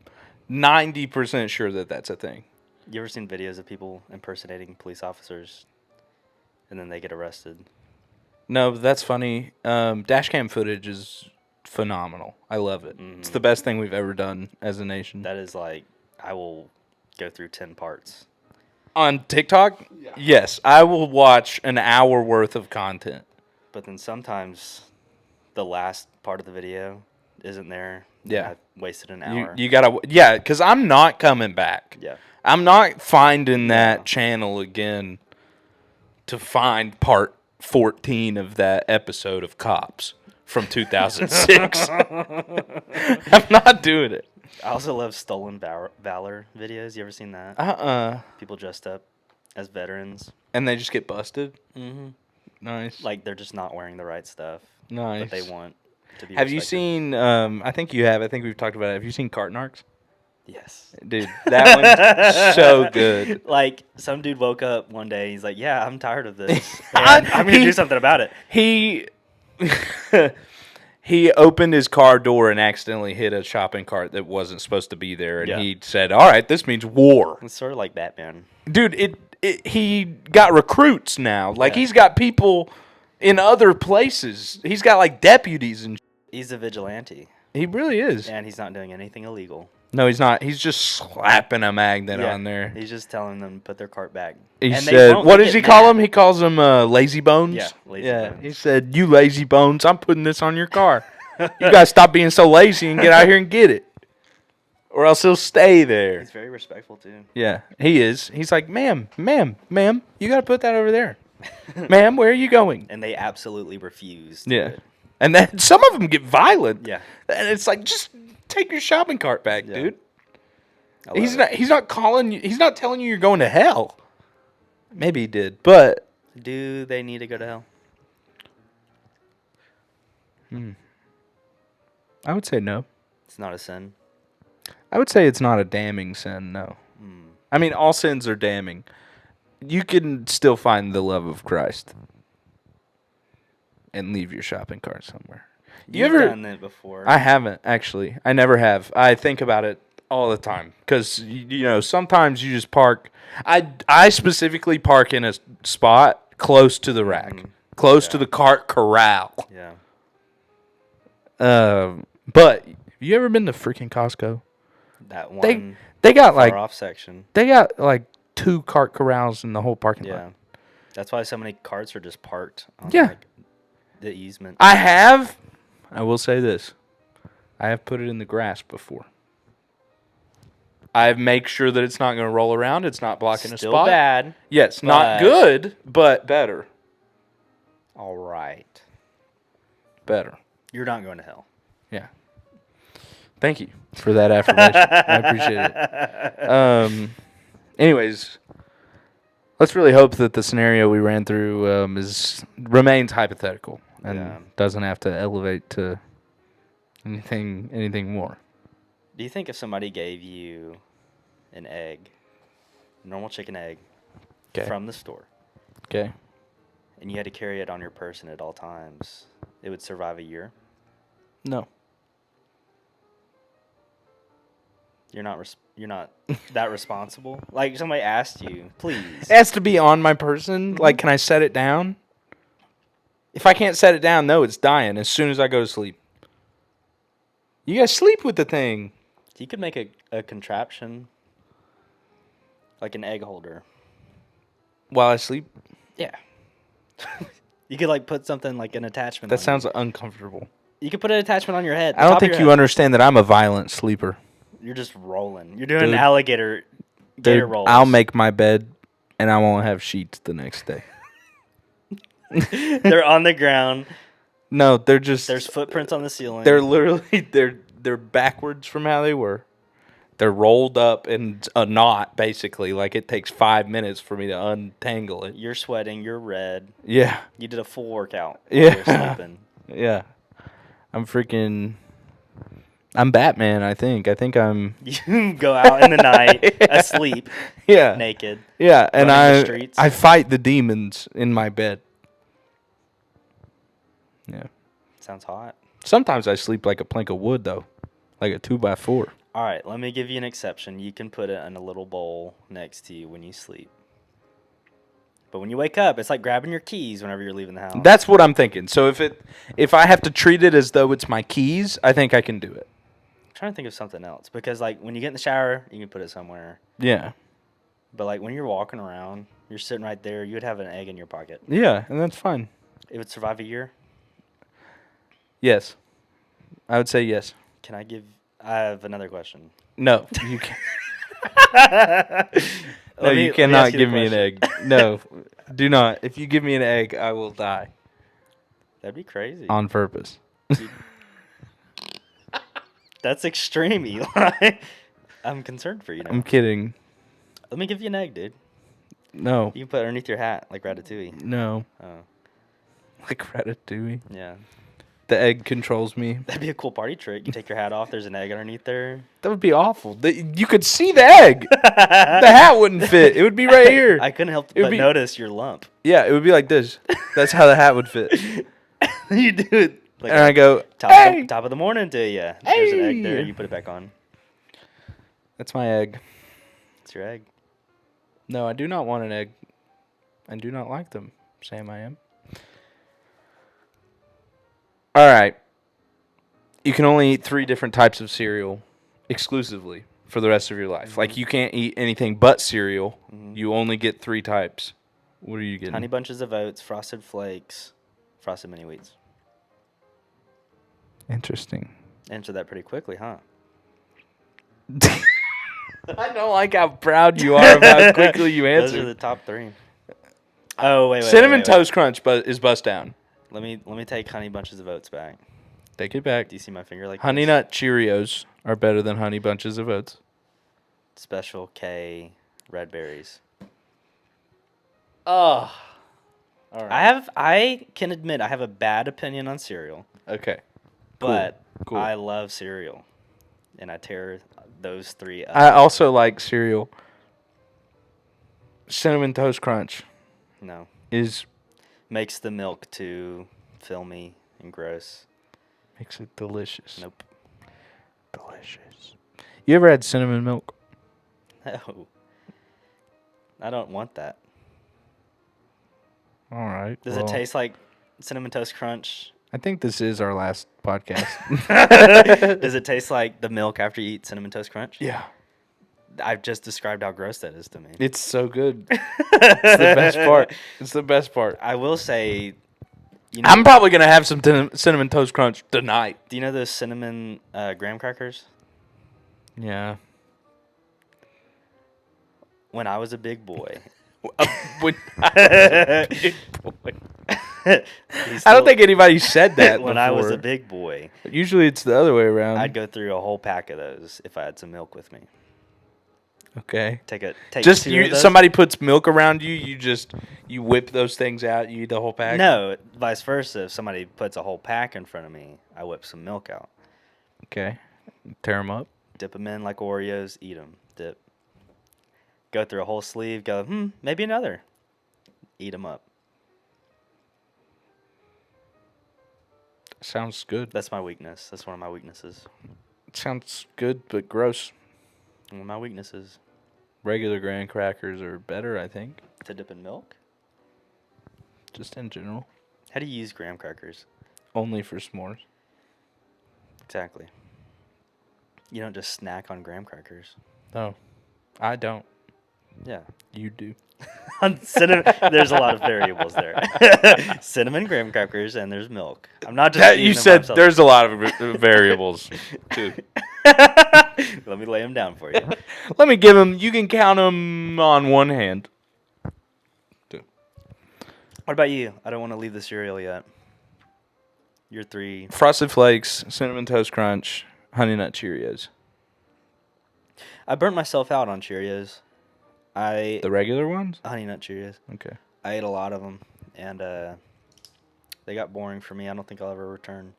S1: 90% sure that that's a thing.
S2: You ever seen videos of people impersonating police officers, and then they get arrested?
S1: No, but that's funny. Dashcam footage is phenomenal. I love it. It's the best thing we've ever done as a nation.
S2: That is like, I will go through 10 parts.
S1: On TikTok, yes, I will watch an hour worth of content.
S2: But then sometimes the last part of the video isn't there.
S1: Yeah.
S2: I wasted an hour.
S1: You gotta, yeah, because I'm not coming back.
S2: Yeah.
S1: I'm not finding that channel again to find part 14 of that episode of Cops from 2006. I'm not doing it.
S2: I also love stolen valor videos. You ever seen that? People dressed up as veterans.
S1: And they just get busted?
S2: Mm-hmm.
S1: Nice.
S2: Like they're just not wearing the right stuff.
S1: Nice.
S2: But they want to be
S1: Have you
S2: respected.
S1: seen, I think you have, I think we've talked about it. Have you seen Cart Narcs?
S2: Yes.
S1: Dude, that one's so good.
S2: Like, some dude woke up one day, he's like, yeah, I'm tired of this. And I'm going to do something about it.
S1: He opened his car door and accidentally hit a shopping cart that wasn't supposed to be there. And
S2: Yeah.
S1: he said, all right, this means war.
S2: It's sort of like Batman.
S1: Dude, he got recruits now. Like,
S2: Yeah.
S1: he's got people in other places. He's got, like, deputies and
S2: He's a vigilante,
S1: he really is.
S2: and he's not doing anything illegal.
S1: No, he's not. He's just slapping a magnet on there.
S2: He's just telling them to put their cart back.
S1: He
S2: And they
S1: said,
S2: won't.
S1: what
S2: They
S1: does
S2: get
S1: he call
S2: mad.
S1: them? He calls them lazy bones.
S2: Yeah, lazy bones.
S1: He said, you lazy bones, I'm putting this on your car. You guys stop being so lazy and get out here and get it. Or else he'll stay there.
S2: He's very respectful, too.
S1: Yeah, he is. He's like, ma'am, you got to put that over there. Ma'am, where are you going?
S2: And they absolutely refuse to
S1: Yeah.
S2: do it.
S1: And then some of them get violent.
S2: Yeah.
S1: And it's like, just take your shopping cart back,
S2: Yeah.
S1: dude.
S2: I love it.
S1: He's not calling you. He's not telling you you're going to hell. Maybe he did, but
S2: Do they need to go to hell?
S1: I would say no.
S2: It's not a sin.
S1: I would say it's not a damning sin, no. I mean, all sins are damning. You can still find the love of Christ and leave your shopping cart somewhere.
S2: You've done it before.
S1: I haven't, actually. I never have. I think about it all the time because, sometimes you just park. I specifically park in a spot close to the rack, close to the cart corral.
S2: Yeah.
S1: But have you ever been to freaking Costco?
S2: That one
S1: They got
S2: far off section.
S1: they got like 2 cart corrals in the whole parking
S2: Yeah.
S1: lot.
S2: That's why so many carts are just parked on
S1: Yeah.
S2: like, the easement.
S1: I will say this. I have put it in the grass before. I make sure that it's not going to roll around. It's not blocking a
S2: Still
S1: spot.
S2: bad.
S1: Yes, not
S2: but-
S1: good, but better.
S2: All right.
S1: Better.
S2: You're not going to hell.
S1: Yeah. Thank you for that affirmation. I appreciate it. Anyways, let's really hope that the scenario we ran through remains hypothetical and doesn't have to elevate to anything more.
S2: Do you think if somebody gave you an egg, a normal chicken egg, from the store,
S1: Okay.
S2: and you had to carry it on your person at all times, it would survive a year?
S1: No.
S2: You're not that responsible? Like, somebody asked you, please.
S1: It has to be on my person. Like, can I set it down? If I can't set it down, no, it's dying as soon as I go to sleep. You guys sleep with the thing.
S2: You could make a contraption, like an egg holder.
S1: While I sleep?
S2: Yeah. You could, like, put something like an attachment
S1: That
S2: on
S1: sounds uncomfortable.
S2: You can put an attachment on your head.
S1: I don't think you understand that I'm a violent sleeper.
S2: You're just rolling. You're doing
S1: Dude.
S2: alligator
S1: Dude,
S2: rolls.
S1: I'll make my bed, and I won't have sheets the next day.
S2: They're on the ground.
S1: No, they're just.
S2: There's footprints on the ceiling.
S1: They're literally they're backwards from how they were. They're rolled up in a knot, basically. Like it takes 5 minutes for me to untangle it.
S2: You're sweating. You're red.
S1: Yeah.
S2: You did a full workout.
S1: Yeah.
S2: You're sleeping.
S1: Yeah. I'm Batman, I think. I think I'm.
S2: You go out in the night, asleep, naked.
S1: Yeah, and
S2: running the streets.
S1: I fight the demons in my bed. Yeah.
S2: Sounds hot.
S1: Sometimes I sleep like a plank of wood, though. Like a 2x4.
S2: All right, let me give you an exception. You can put it in a little bowl next to you when you sleep. But when you wake up, it's like grabbing your keys whenever you're leaving the house.
S1: That's what I'm thinking. So if I have to treat it as though it's my keys, I think I can do it.
S2: I'm trying to think of something else. Because, like, when you get in the shower, you can put it somewhere.
S1: Yeah.
S2: But, like, when you're walking around, you're sitting right there, you would have an egg in your pocket.
S1: Yeah, and that's fine.
S2: It would survive a year?
S1: Yes. I would say yes.
S2: I have another question.
S1: No, you can't. No, you cannot give me an egg. No, do not. If you give me an egg, I will die.
S2: That'd be crazy.
S1: On purpose.
S2: That's extreme, Eli. I'm concerned for you now.
S1: I'm kidding.
S2: Let me give you an egg, dude.
S1: No.
S2: You can put it underneath your hat, like Ratatouille.
S1: No.
S2: Oh.
S1: Like Ratatouille.
S2: Yeah.
S1: The egg controls me.
S2: That'd be a cool party trick. You take your hat off, there's an egg underneath there.
S1: That would be awful. You could see the egg. The hat wouldn't fit. It would be right here.
S2: I couldn't help but notice your lump.
S1: Yeah, it would be like this. That's how the hat would fit.
S2: You do it. Like
S1: and I go,
S2: top of the morning to you. There's an egg there. You put it back on.
S1: That's my egg.
S2: It's your egg.
S1: No, I do not want an egg. I do not like them. Sam, I am. All right. You can only eat 3 different types of cereal exclusively for the rest of your life. Mm-hmm. Like, you can't eat anything but cereal. Mm-hmm. You only get 3 types. What are you getting?
S2: Honey Bunches of Oats, Frosted Flakes, Frosted Mini Wheats.
S1: Interesting.
S2: Answered that pretty quickly, huh?
S1: I don't like how proud you are about how quickly you answered.
S2: Those are the top 3. Oh, wait.
S1: Cinnamon Toast Crunch is bust down.
S2: Let me take Honey Bunches of Oats back.
S1: Take it back.
S2: Do you see my finger like
S1: Honey Nut Cheerios are better than Honey Bunches of Oats.
S2: Special K Red Berries.
S1: Oh. All right.
S2: I can admit I have a bad opinion on cereal.
S1: Okay.
S2: But
S1: cool.
S2: I love cereal. And I tear those 3 up.
S1: I also like cereal. Cinnamon Toast Crunch.
S2: No.
S1: Makes
S2: the milk too filmy and gross.
S1: Makes it delicious.
S2: Nope.
S1: Delicious. You ever had cinnamon milk?
S2: No. I don't want that.
S1: All right.
S2: Does it taste like Cinnamon Toast Crunch?
S1: I think this is our last podcast.
S2: Does it taste like the milk after you eat Cinnamon Toast Crunch?
S1: Yeah.
S2: I've just described how gross that is to me.
S1: It's so good. It's the best part. It's the best part.
S2: I will say,
S1: I'm probably going to have some Cinnamon Toast Crunch tonight.
S2: Do you know those cinnamon graham crackers?
S1: Yeah.
S2: When I was a big boy.
S1: I don't think anybody said that
S2: when
S1: before.
S2: I was a big boy.
S1: Usually it's the other way around.
S2: I'd go through a whole pack of those if I had some milk with me.
S1: Okay.
S2: Take
S1: somebody puts milk around you, you whip those things out, you eat the whole pack?
S2: No, vice versa. If somebody puts a whole pack in front of me, I whip some milk out.
S1: Okay. Tear them up.
S2: Dip them in like Oreos, eat them. Dip. Go through a whole sleeve, go, maybe another. Eat them up.
S1: Sounds good.
S2: That's my weakness. That's one of my weaknesses.
S1: Sounds good, but gross.
S2: One of my weaknesses.
S1: Regular graham crackers are better, I think.
S2: To dip in milk?
S1: Just in general.
S2: How do you use graham crackers?
S1: Only for s'mores.
S2: Exactly. You don't just snack on graham crackers.
S1: No, I don't.
S2: Yeah.
S1: You do.
S2: Cinnamon, there's a lot of variables there. Cinnamon graham crackers and there's milk. I'm not just eating
S1: You
S2: them by
S1: said
S2: themselves.
S1: there's a lot of variables, too.
S2: Let me lay them down for you.
S1: Let me give them. You can count them on one hand.
S2: What about you? I don't want to leave the cereal yet. Your 3.
S1: Frosted Flakes, Cinnamon Toast Crunch, Honey Nut Cheerios.
S2: I burnt myself out on Cheerios.
S1: The regular ones?
S2: Honey Nut Cheerios.
S1: Okay.
S2: I ate a lot of them, and they got boring for me. I don't think I'll ever return,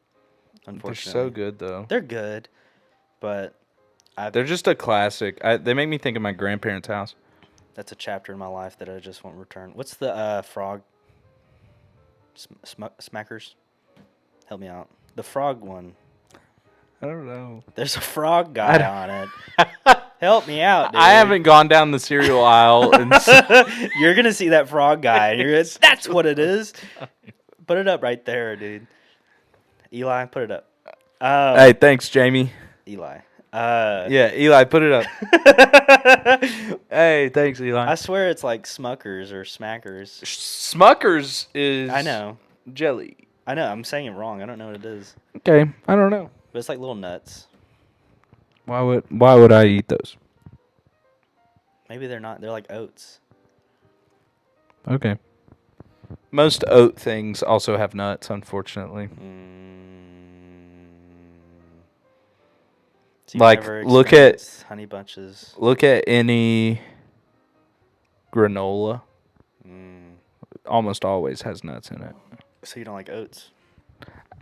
S2: unfortunately.
S1: They're so good, though.
S2: They're good, but
S1: They're just a classic. They make me think of my grandparents' house.
S2: that's a chapter in my life that I just won't return. What's the frog? Smackers? Help me out. The frog one.
S1: I don't know.
S2: There's a frog guy on it. Help me out, dude.
S1: I haven't gone down the cereal aisle. And
S2: You're going to see that frog guy, and you're gonna, that's what it is. Put it up right there, dude. Eli, put it up.
S1: Hey, thanks, Jamie.
S2: Eli.
S1: Yeah, Eli, put it up. Hey, thanks, Eli.
S2: I swear it's like Smuckers or Smackers.
S1: Smuckers is
S2: I know.
S1: jelly.
S2: I know. I'm saying it wrong. I don't know what it is.
S1: Okay, I don't know.
S2: But it's like little nuts.
S1: Why would I eat those?
S2: Maybe they're not. They're like oats.
S1: Okay. Most oat things also have nuts, unfortunately.
S2: So you've
S1: Like,
S2: never
S1: look at-
S2: experienced Honey Bunches.
S1: Look at any granola. Almost always has nuts in it.
S2: So you don't like oats?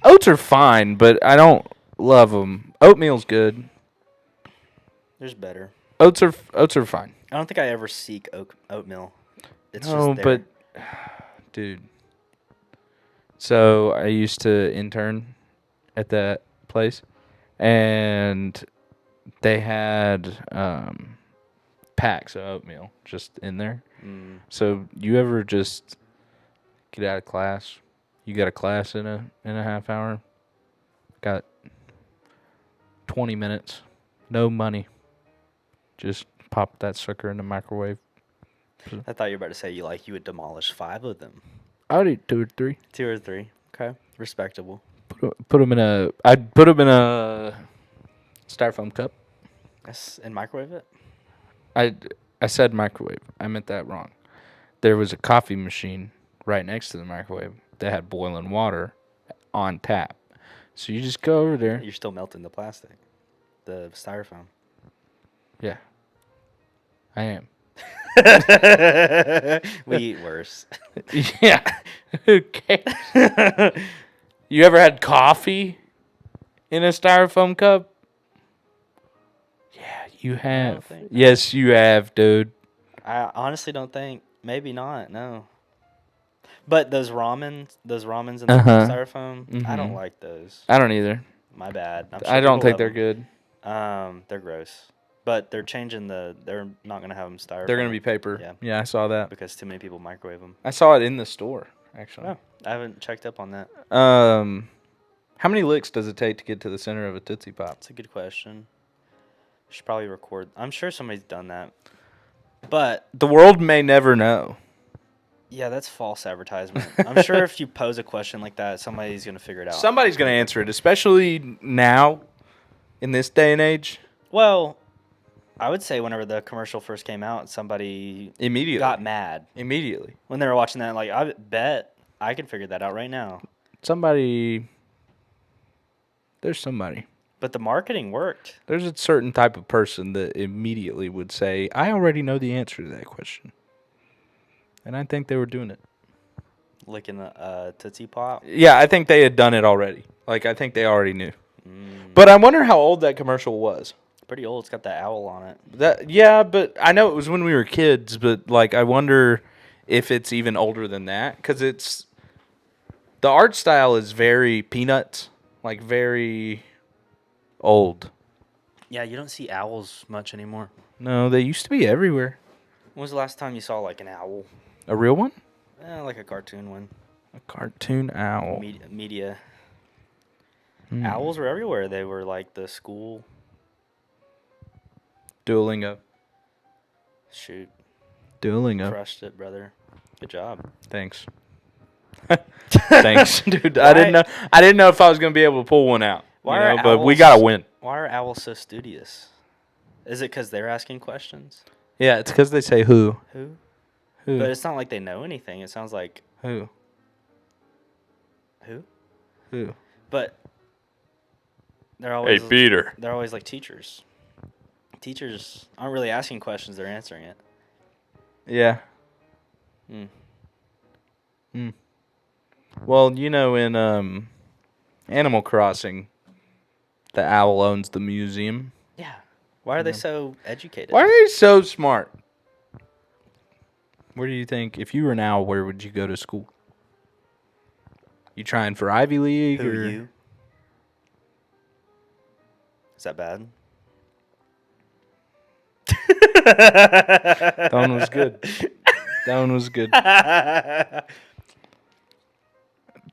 S1: Oats are fine, but I don't love them. Oatmeal's good.
S2: There's better.
S1: Oats are fine.
S2: I don't think I ever seek oatmeal. It's
S1: No,
S2: just there.
S1: but dude. So I used to intern at that place, and they had packs of oatmeal just in there. So you ever just get out of class? You got a class in a half hour. Got 20 minutes. No money. Just pop that sucker in the microwave.
S2: I thought you were about to say you would demolish 5 of them.
S1: I would eat 2 or 3.
S2: 2 or 3. Okay. Respectable.
S1: Put them in a. I'd put them in a styrofoam cup.
S2: Yes, and microwave it?
S1: I said microwave. I meant that wrong. There was a coffee machine right next to the microwave that had boiling water on tap. So you just go over there.
S2: You're still melting the plastic. The styrofoam.
S1: Yeah. I am.
S2: We eat worse.
S1: Yeah. Who cares? You ever had coffee in a styrofoam cup? Yeah, you have.
S2: think-
S1: Yes, you have, dude.
S2: I honestly don't think. Maybe not. No. But those ramens in the styrofoam, I don't
S1: Mhm.
S2: like those.
S1: I don't either.
S2: My bad. I'm sure
S1: I don't
S2: people
S1: think
S2: love
S1: they're
S2: them.
S1: good.
S2: They're gross. But they're changing they're not going to have them styrofoam.
S1: They're going to be paper.
S2: Yeah.
S1: Yeah, I saw that.
S2: Because too many people microwave them.
S1: I saw it in the store, actually.
S2: Oh, I haven't checked up on that.
S1: How many licks does it take to get to the center of a Tootsie Pop?
S2: That's a good question. Should probably record. I'm sure somebody's done that. But
S1: The world may never know.
S2: yeah, that's false advertisement. I'm sure if you pose a question like that, somebody's going to figure it out.
S1: Somebody's going to answer it, especially now, in this day and age.
S2: Well, I would say whenever the commercial first came out, somebody
S1: Immediately.
S2: got mad
S1: Immediately.
S2: when they were watching that. Like, I bet I can figure that out right now.
S1: Somebody. There's somebody.
S2: But the marketing worked.
S1: There's a certain type of person that immediately would say, I already know the answer to that question. And I think they were doing it.
S2: Licking a Tootsie Pop.
S1: Yeah, I think they had done it already. Like, I think they already knew. But I wonder how old that commercial was.
S2: Pretty old. It's got that owl on it.
S1: Yeah, but I know it was when we were kids, but, like, I wonder if it's even older than that. Because it's... The art style is very Peanuts. Like, very old.
S2: Yeah, you don't see owls much anymore.
S1: No, they used to be everywhere.
S2: When was the last time you saw, like, an owl?
S1: A real one?
S2: Like a cartoon one.
S1: A cartoon owl.
S2: Media. Owls were everywhere. They were, like, the school...
S1: Duolingo.
S2: Shoot.
S1: Duolingo.
S2: Crushed it, brother. Good job.
S1: Thanks. Thanks, dude. I didn't know if I was gonna be able to pull one out. But we gotta win.
S2: Why are owls so studious? Is it because they're asking questions?
S1: Yeah, it's because they say who.
S2: Who?
S1: Who?
S2: But it's not like they know anything. It sounds like
S1: Who?
S2: who?
S1: Who?
S2: But they're always
S1: Peter.
S2: They're always like teachers. Teachers aren't really asking questions; they're answering it.
S1: Yeah. Well, in Animal Crossing, the owl owns the museum.
S2: Yeah. Why are they so educated?
S1: Why are they so smart? Where do you think, if you were an owl, where would you go to school? You trying for Ivy League?
S2: Who
S1: or?
S2: are you? Is that bad?
S1: That one was good. That one was good.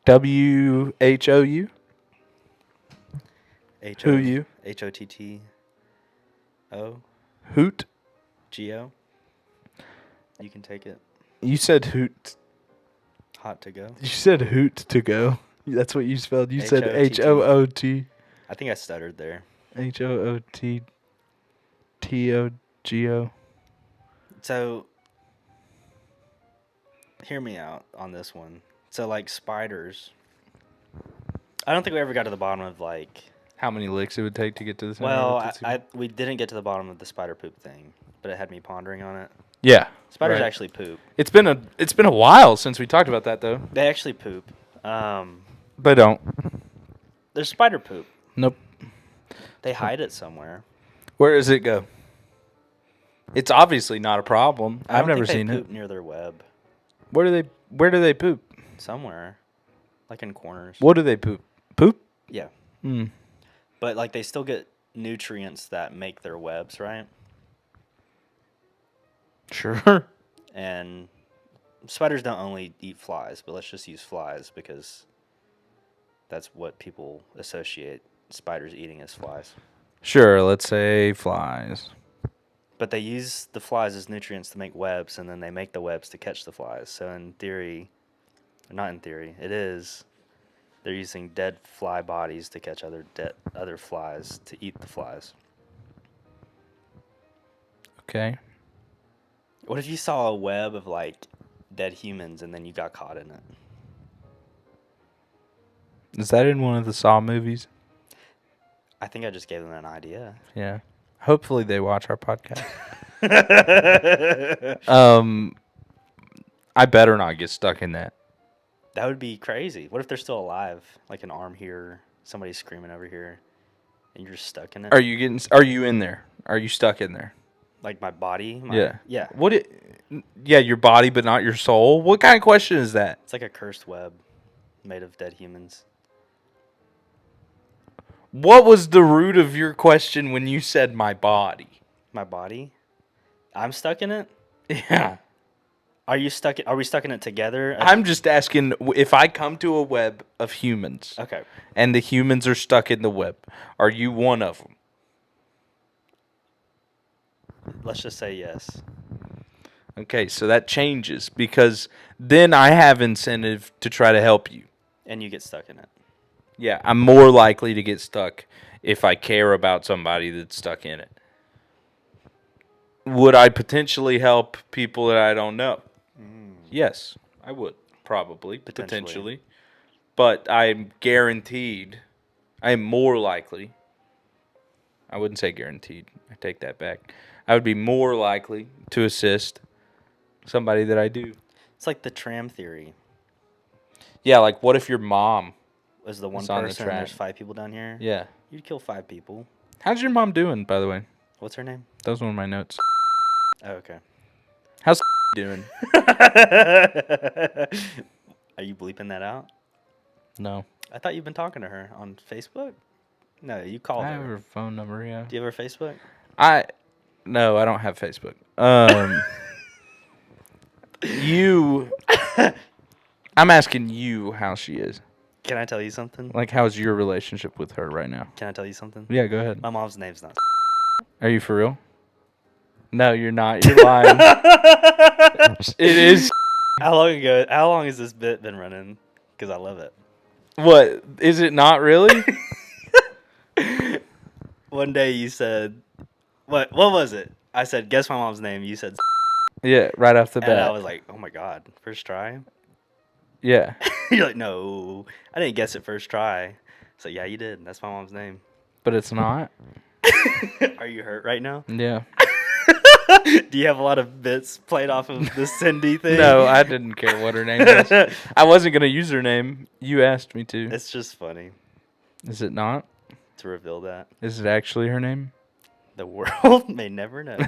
S1: WHOU? Who you?
S2: HOTTO.
S1: Hoot?
S2: Geo. You can take it.
S1: You said hoot.
S2: Hot to go.
S1: You said hoot to go. That's what you spelled. You said
S2: H-O-T-T.
S1: HOOT.
S2: I think I stuttered there.
S1: HOOTTOGO.
S2: So, hear me out on this one. So, like spiders, I don't think we ever got to the bottom of like.
S1: How many licks it would take to get to the center?
S2: Well, we didn't get to the bottom of the spider poop thing, but it had me pondering on it.
S1: Yeah.
S2: Spiders
S1: right.
S2: actually poop.
S1: It's been a while since we talked about that though.
S2: They actually poop.
S1: They don't.
S2: There's spider poop.
S1: Nope.
S2: They hide it somewhere.
S1: Where does it go? It's obviously not a problem. I've never seen
S2: they
S1: it.
S2: poop near their web.
S1: Where do they poop?
S2: Somewhere, like in corners.
S1: What do they poop? Poop?
S2: Yeah.
S1: Hmm.
S2: But like they still get nutrients that make their webs, right?
S1: Sure.
S2: And spiders don't only eat flies, but let's just use flies because that's what people associate spiders eating as flies.
S1: Sure, let's say flies.
S2: But they use the flies as nutrients to make webs, and then they make the webs to catch the flies. So in theory, not in theory, it is, they're using dead fly bodies to catch other flies to eat the flies.
S1: Okay.
S2: What if you saw a web of like dead humans and then you got caught in it?
S1: Is that in one of the Saw movies?
S2: I think I just gave them an idea.
S1: Yeah. Hopefully they watch our podcast. I better not get stuck in that.
S2: That would be crazy. What if they're still alive? Like an arm here, somebody's screaming over here, and you're just stuck in it?
S1: Are you in there? Are you stuck in there?
S2: Like my body?
S1: Yeah.
S2: Yeah.
S1: Yeah, your body but not your soul? What kind of question is that?
S2: It's like a cursed web made of dead humans.
S1: What was the root of your question when you said my body?
S2: My body? I'm stuck in it?
S1: Yeah.
S2: Are we stuck in it together?
S1: I'm just asking if I come to a web of humans.
S2: Okay.
S1: And the humans are stuck in the web. Are you one of them?
S2: Let's just say yes.
S1: Okay, so that changes because then I have incentive to try to help you.
S2: And you get stuck in it.
S1: Yeah, I'm more likely to get stuck if I care about somebody that's stuck in it. Would I potentially help people that I don't know? Yes, I would. Probably. Potentially. But I'm guaranteed. I am more likely. I wouldn't say guaranteed. I take that back. I would be more likely to assist somebody that I do.
S2: It's like the tram theory.
S1: Yeah, like what if your mom
S2: was the one
S1: on
S2: person
S1: the
S2: and there's 5 people down here?
S1: Yeah.
S2: You'd kill 5 people.
S1: How's your mom doing, by the way?
S2: What's her name?
S1: That was one of my notes.
S2: Oh, okay.
S1: How's doing?
S2: Are you bleeping that out?
S1: No.
S2: I thought you've been talking to her on Facebook. No, you called
S1: I
S2: her.
S1: have her phone number, yeah.
S2: Do you have her Facebook?
S1: No, I don't have Facebook. I'm asking you how she is.
S2: Can I tell you something?
S1: Like, how's your relationship with her right now?
S2: Can I tell you something?
S1: Yeah, go ahead.
S2: My mom's name's not.
S1: Are you for real? No, you're not. You're lying. It is.
S2: How long has this bit been running? Because I love it.
S1: What? Is it not really?
S2: One day you said, what was it? I said, guess my mom's name. You said,
S1: Yeah, right off the
S2: and I
S1: bat.
S2: was like, oh my God, first try?
S1: Yeah.
S2: You're like, no, I didn't guess it first try. So yeah, you did. That's my mom's name.
S1: But it's not.
S2: Are you hurt right now?
S1: Yeah.
S2: Do you have a lot of bits played off of the Cindy thing?
S1: No, I didn't care what her name was. I wasn't going to use her name. You asked me to.
S2: It's just funny
S1: Is it not?
S2: to reveal that.
S1: Is it actually her name?
S2: The world may never know.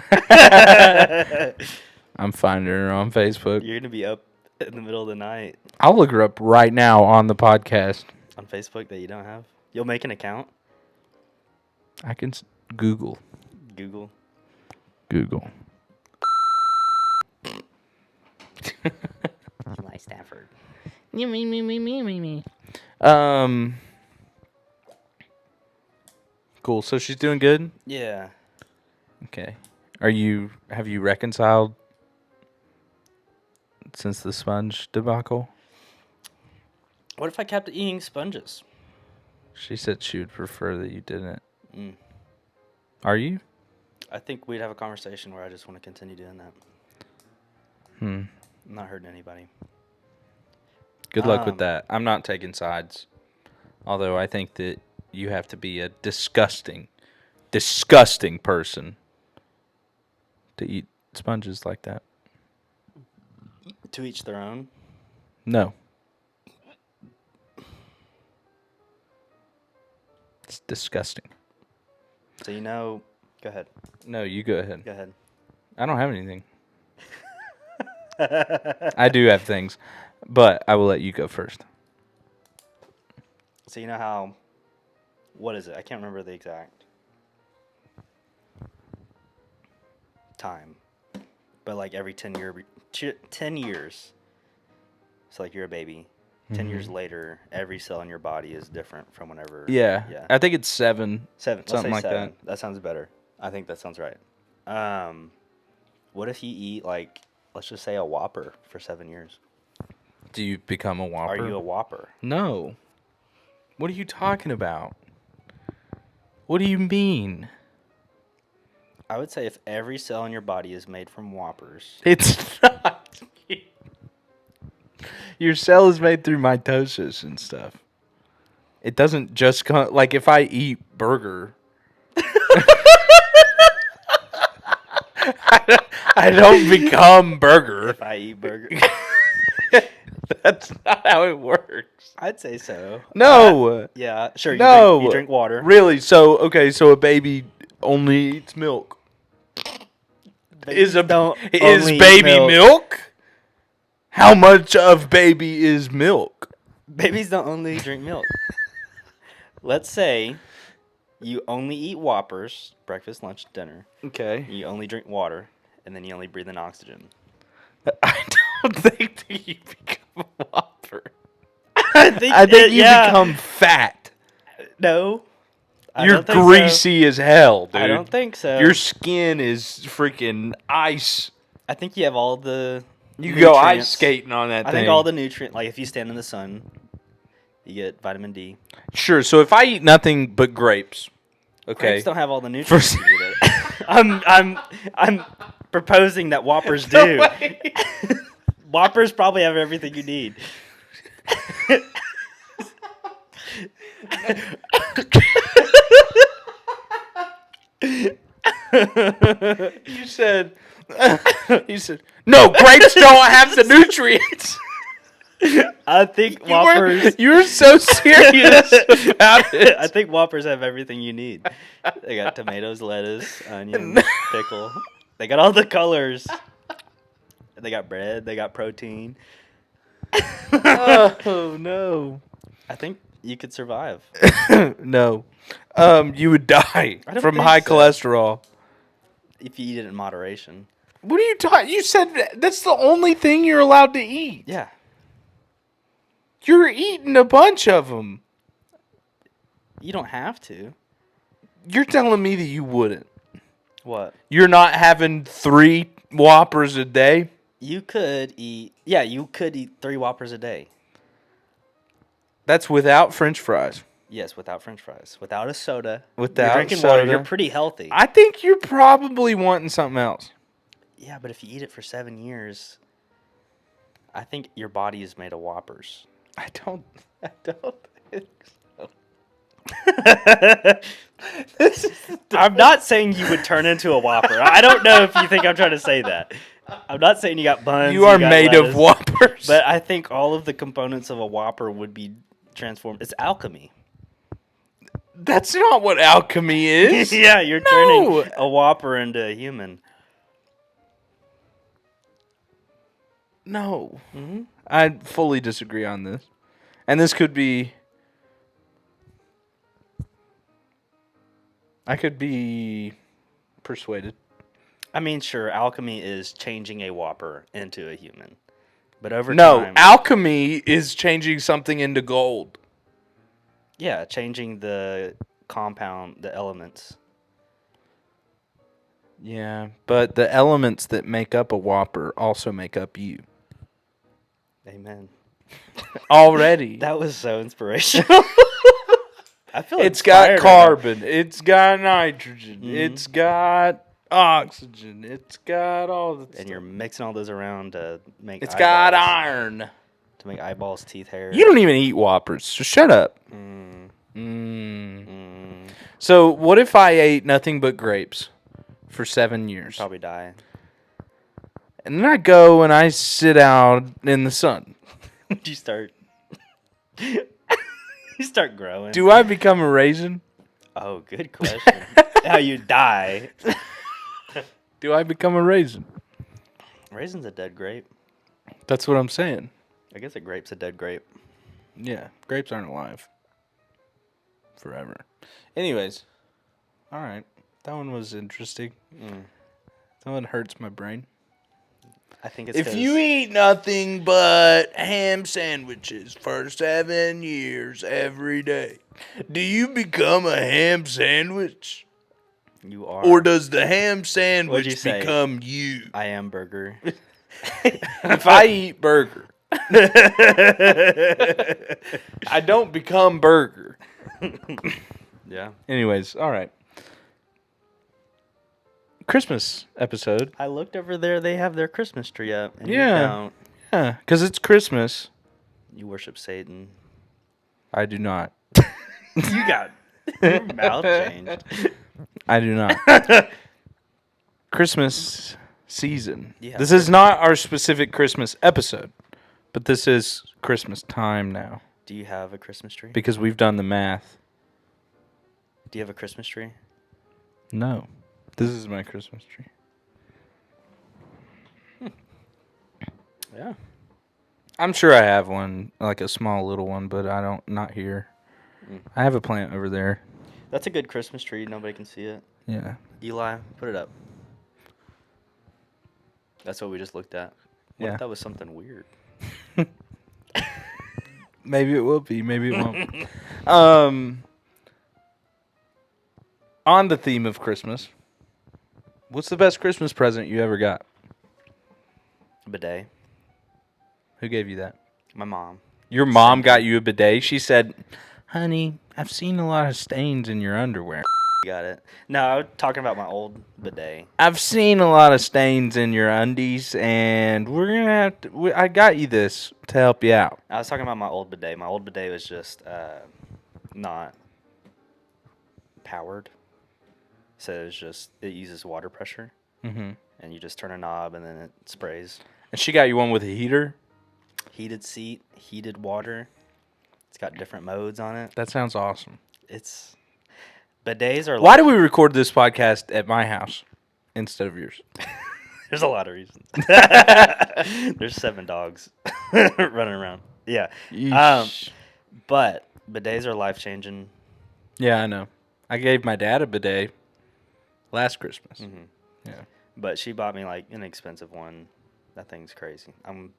S1: I'm finding her on Facebook.
S2: You're going to be up in the middle of the night
S1: I'll look her up right now on the podcast.
S2: on Facebook that you don't have. You'll make an account.
S1: I can Google.
S2: Google. Eli Stafford.
S1: Me. Cool. So she's doing good?
S2: Yeah.
S1: Okay. Have you reconciled since the sponge debacle?
S2: What if I kept eating sponges?
S1: She said she would prefer that you didn't.
S2: Mm.
S1: Are you?
S2: I think we'd have a conversation where I just want to continue doing that. I'm not hurting anybody.
S1: Good luck with that. I'm not taking sides. Although I think that you have to be a disgusting person to eat sponges like that.
S2: To each their own.
S1: No. It's disgusting.
S2: So go ahead.
S1: No, you go ahead.
S2: Go ahead.
S1: I don't have anything. I do have things, but I will let you go first.
S2: So you know how, what is it? I can't remember the exact time, but like every 10 years. So like you're a baby. 10 years later, every cell in your body is different from whenever.
S1: Yeah.
S2: Yeah.
S1: I think it's 7.
S2: 7. Let's
S1: Something
S2: say
S1: like
S2: 7.
S1: that.
S2: That sounds better. I think that sounds right. What if you eat like, let's just say a Whopper for 7 years?
S1: Do you become a Whopper?
S2: Are you a Whopper?
S1: No. What are you talking about? What do you mean?
S2: I would say if every cell in your body is made from Whoppers.
S1: It's not. Your cell is made through mitosis and stuff. It doesn't just come... Like, if I eat burger... I don't become burger.
S2: If I eat burger.
S1: That's not how it works.
S2: I'd say so.
S1: No.
S2: Yeah, sure.
S1: No.
S2: You drink water.
S1: Really? So, okay, so a baby only eats milk. Is baby milk? How much of baby is milk?
S2: Babies don't only drink milk. Let's say you only eat Whoppers, breakfast, lunch, dinner.
S1: Okay.
S2: You only drink water, and then you only breathe in oxygen.
S1: I don't think that you become a Whopper.
S2: I think
S1: you become fat.
S2: No.
S1: You're greasy as hell, dude.
S2: I don't think so.
S1: Your skin is freaking ice.
S2: I think you have all the
S1: You go ice skating on that thing.
S2: I think all the nutrient, like if you stand in the sun, you get vitamin D.
S1: Sure, so if I eat nothing but grapes, okay.
S2: Grapes don't have all the nutrients. I'm proposing that Whoppers do. Whoppers probably have everything you need.
S1: You said no, grapes don't have the nutrients.
S2: I think Whoppers.
S1: You're so serious about it.
S2: I think Whoppers have everything you need. They got tomatoes, lettuce, onion, pickle. They got all the colors. They got bread. They got protein.
S1: Oh no!
S2: I think you could survive.
S1: No, you would die from high cholesterol
S2: if you eat it in moderation.
S1: What are you talking? You said that's the only thing you're allowed to eat.
S2: Yeah.
S1: You're eating a bunch of them.
S2: You don't have to.
S1: You're telling me that you wouldn't.
S2: What?
S1: You're not having 3 Whoppers a day?
S2: You could eat. Yeah, you could eat 3 Whoppers a day.
S1: That's without French fries.
S2: Yes, without French fries, without a soda.
S1: Without
S2: you're drinking
S1: soda.
S2: water. You're pretty healthy.
S1: I think you're probably wanting something else.
S2: Yeah, but if you eat it for 7 years, I think your body is made of Whoppers.
S1: I don't think so.
S2: I'm not saying you would turn into a Whopper. I don't know if you think I'm trying to say that. I'm not saying you got buns.
S1: You are
S2: got
S1: made
S2: lettuce,
S1: of Whoppers.
S2: But I think all of the components of a Whopper would be transformed. It's alchemy.
S1: That's not what alchemy is.
S2: Yeah, you're turning a Whopper into a human.
S1: No.
S2: Mm-hmm.
S1: I fully disagree on this. And this could be... I could be persuaded.
S2: I mean, sure, alchemy is changing a Whopper into a human. But over
S1: No,
S2: time...
S1: alchemy is changing something into gold.
S2: Yeah, changing the compound, the elements.
S1: Yeah, but the elements that make up a Whopper also make up you.
S2: Amen.
S1: Already.
S2: That was so inspirational. I feel
S1: It's got
S2: inspired
S1: carbon. It's got nitrogen.
S2: Mhm.
S1: It's got oxygen. It's got all the
S2: and you're mixing all those around to make
S1: It's
S2: eyeballs,
S1: got iron.
S2: to make eyeballs, teeth, hair.
S1: You don't even eat Whoppers, so shut up. So what if I ate nothing but grapes for 7 years?
S2: Probably die.
S1: And then I go and I sit out in the sun.
S2: You start you start growing.
S1: Do I become a raisin?
S2: Oh, good question. How you die.
S1: Do I become a raisin?
S2: Raisin's a dead grape.
S1: That's what I'm saying.
S2: I guess a grape's a dead grape.
S1: Yeah, grapes aren't alive forever. Anyways, all right. That one was interesting. That one hurts my brain.
S2: I think it's
S1: If you eat nothing but ham sandwiches for 7 years every day, do you become a ham sandwich?
S2: you are.
S1: Or does the ham
S2: What'd you
S1: sandwich
S2: say?
S1: become you?
S2: I am burger.
S1: If I eat burger, I don't become burger.
S2: Yeah.
S1: Anyways, all right. Christmas episode.
S2: I looked over there. They have their Christmas tree up. And
S1: Yeah.
S2: You don't.
S1: Yeah, because it's Christmas.
S2: You worship Satan.
S1: I do not.
S2: You got your mouth changed.
S1: I do not. Christmas season.
S2: Yeah.
S1: This is not our specific Christmas episode, but this is Christmas time now
S2: Do you have a Christmas tree?
S1: because we've done the math.
S2: Do you have a Christmas tree?
S1: No. This is my Christmas tree.
S2: Yeah.
S1: I'm sure I have one, like a small little one, but not here. I have a plant over there.
S2: That's a good Christmas tree. Nobody can see it.
S1: Yeah.
S2: Eli, put it up. That's what we just looked at. What
S1: Yeah.
S2: if that was something weird?
S1: Maybe it will be. Maybe it won't. On the theme of Christmas, what's the best Christmas present you ever got?
S2: Bidet.
S1: Who gave you that?
S2: My mom.
S1: Your mom got you a bidet. She said, "Honey, I've seen a lot of stains in your underwear."
S2: Got it. No, I was talking about my old bidet.
S1: I've seen a lot of stains in your undies, and we're gonna have to. I got you this to help you out.
S2: I was talking about my old bidet. My old bidet was just not powered. So it uses water pressure.
S1: Mm-hmm.
S2: And you just turn a knob and then it sprays.
S1: And she got you one with a heater.
S2: Heated seat, heated water. It's got different modes on it.
S1: That sounds awesome.
S2: Bidets are
S1: Why do we record this podcast at my house instead of yours?
S2: There's a lot of reasons. There's 7 dogs running around. Yeah. But bidets are life-changing.
S1: Yeah, I know. I gave my dad a bidet last Christmas.
S2: Mm-hmm.
S1: Yeah.
S2: But she bought me like an expensive one. That thing's crazy. I'm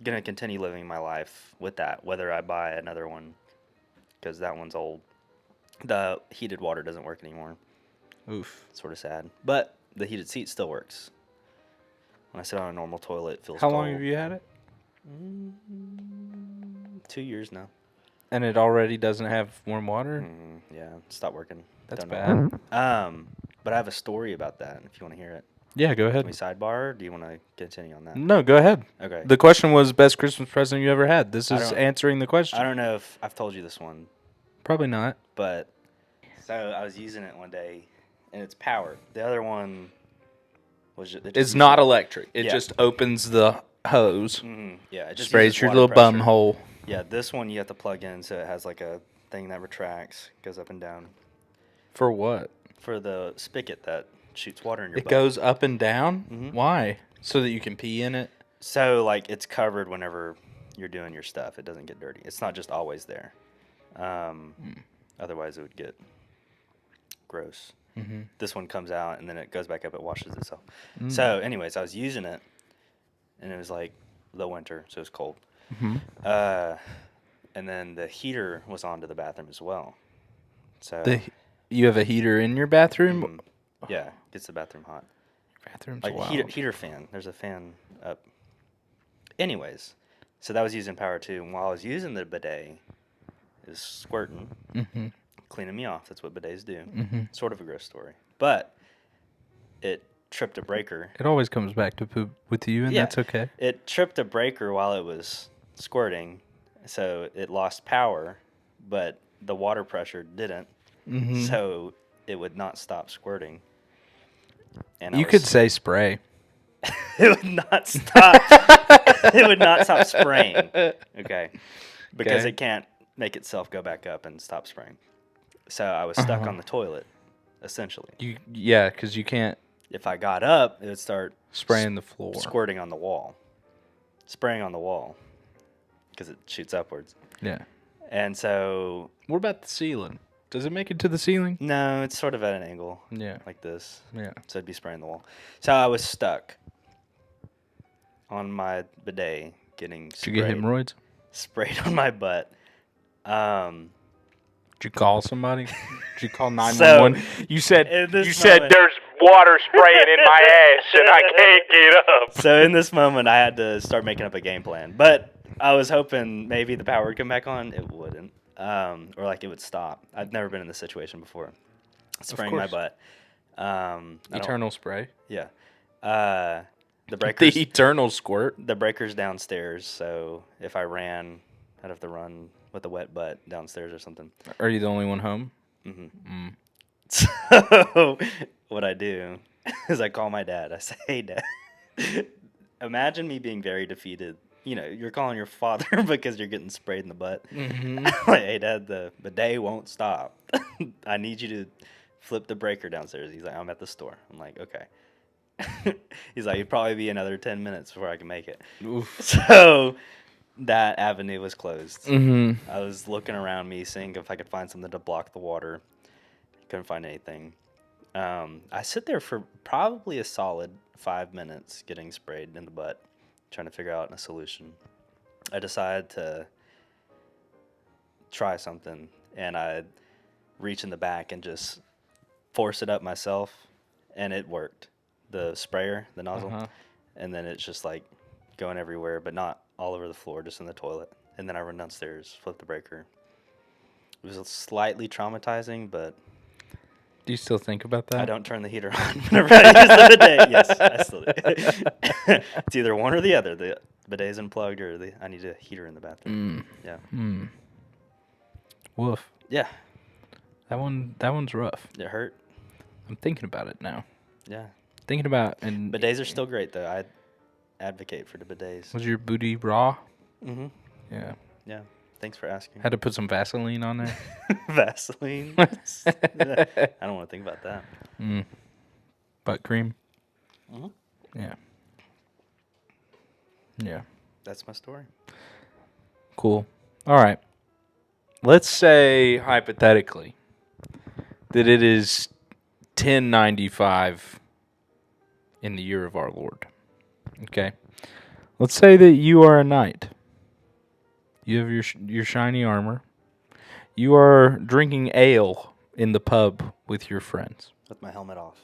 S2: going to continue living my life with that, whether I buy another one, because that one's old. The heated water doesn't work anymore.
S1: Oof.
S2: It's sort of sad. But the heated seat still works. When I sit on a normal toilet, it feels
S1: How
S2: cold.
S1: long have you had it?
S2: 2 years now.
S1: And it already doesn't have warm water?
S2: Yeah, stopped working.
S1: That's
S2: Don't know
S1: bad.
S2: why. But I have a story about that if you want to hear it.
S1: Yeah, go
S2: Can
S1: ahead.
S2: we sidebar, or do you want to continue on that?
S1: No, go ahead.
S2: Okay.
S1: The question was best Christmas present you ever had. This
S2: I
S1: is
S2: don't-
S1: answering the question.
S2: I don't know if I've told you this one,
S1: Probably not.
S2: but so I was using it one day, and it's powered. The other one was
S1: It's not electric. It
S2: Yeah.
S1: just opens the hose,
S2: Yeah, it just
S1: sprays
S2: uses
S1: your
S2: water
S1: little bum
S2: pressure.
S1: hole.
S2: Yeah, this one you have to plug in, so it has like a thing that retracts, goes up and down.
S1: For what?
S2: For the spigot that shoots water in your
S1: It
S2: butt.
S1: goes up and down?
S2: Mhm.
S1: Why? So that you can pee in it?
S2: So like it's covered whenever you're doing your stuff. It doesn't get dirty. It's not just always there. Otherwise it would get gross. This one comes out and then it goes back up. It washes itself. So anyways, I was using it, and it was like the winter, so it was cold. And then the heater was on to the bathroom as well. So
S1: You have a heater in your bathroom?
S2: yeah, gets the bathroom hot.
S1: Bathroom's
S2: Like
S1: wild.
S2: heater fan. There's a fan up. Anyways, so that was using power too. And while I was using the bidet, it was squirting, cleaning me off. That's what bidets do. Sort of a gross story, but it tripped a breaker.
S1: It always comes back to poop with you, and
S2: Yeah.
S1: that's okay.
S2: It tripped a breaker while it was squirting, so it lost power, but the water pressure didn't. So it would not stop squirting. And
S1: You could say spray.
S2: it would not stop. It would not stop spraying. Okay, because
S1: Okay.
S2: it can't make itself go back up and stop spraying. So I was stuck on the toilet, essentially.
S1: Yeah, because you can't
S2: If I got up, it would start
S1: spray in the floor.
S2: squirting on the wall, spraying on the wall, because it shoots upwards.
S1: Yeah.
S2: And so
S1: What about the ceiling? Does it make it to the ceiling?
S2: no, it's sort of at an angle,
S1: Yeah.
S2: like this.
S1: Yeah.
S2: So it'd be spraying the wall. So I was stuck on my bidet, getting
S1: Did you get hemorrhoids?
S2: sprayed on my butt.
S1: Did you call somebody? Did you call 911? You said
S2: in this
S1: there's
S2: moment-
S1: water spraying in my ass and I can't get up.
S2: So in this moment, I had to start making up a game plan. But I was hoping maybe the power would come back on. It wouldn't. Or like it would stop. I've never been in this situation before. Spraying my
S1: course.
S2: butt. I don't-
S1: Eternal spray.
S2: Yeah. The breakers.
S1: The eternal squirt.
S2: The breaker's downstairs. So if I ran, I'd have to run with a wet butt downstairs or something.
S1: Are you the only one home?
S2: So what I do is I call my dad. I say, "Hey, Dad, imagine me being very defeated. You know, you're calling your father because you're getting sprayed in the butt. Like, hey, Dad, the bidet won't stop. I need you to flip the breaker downstairs." He's like, "I'm at the store." I'm like, "Okay." He's like, "It'd probably be another 10 minutes before I can make it."
S1: Oof.
S2: So that avenue was closed.
S1: Mm-hmm.
S2: I was looking around me, seeing if I could find something to block the water. Couldn't find anything. I sit there for probably a solid 5 minutes getting sprayed in the butt, trying to figure out a solution. I decided to try something, and I reach in the back and just force it up myself, and it worked. The sprayer, the nozzle, and then it's just like going everywhere, but not all over the floor, just in the toilet. And then I run downstairs, flip the breaker. It was slightly traumatizing, but
S1: Do you still think about that?
S2: I don't turn the heater on whenever I use the bidet. Yes, I still do. It's either one or the other. The bidet's unplugged, or I need a heater in the bathroom. Yeah.
S1: Woof.
S2: Yeah.
S1: That one's rough.
S2: It hurt.
S1: I'm thinking about it now.
S2: Yeah.
S1: Thinking about and
S2: Bidets are still great, though. I advocate for the bidets.
S1: was your booty raw?
S2: Mm-hmm.
S1: Yeah.
S2: Yeah. Thanks for asking.
S1: Had to put some Vaseline on there.
S2: Vaseline. I don't want to think about that.
S1: Butt cream.
S2: Mhm.
S1: Yeah. Yeah.
S2: That's my story.
S1: Cool. All right. Let's say hypothetically that it is 1095 in the year of our Lord. Okay. Let's say that you are a knight. You have your shiny armor. You are drinking ale in the pub with your friends.
S2: With my helmet off.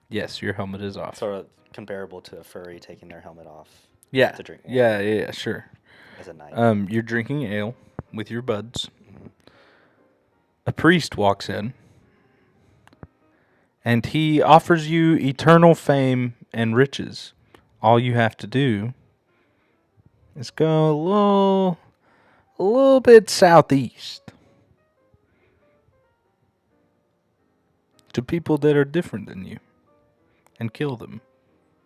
S1: Yes, your helmet is off.
S2: Sort of comparable to a furry taking their helmet off
S1: Yeah.
S2: to drink water
S1: Yeah, sure.
S2: as a knight.
S1: You're drinking ale with your buds. A priest walks in, and he offers you eternal fame and riches. All you have to do is go a little bit southeast to people that are different than you, and kill them,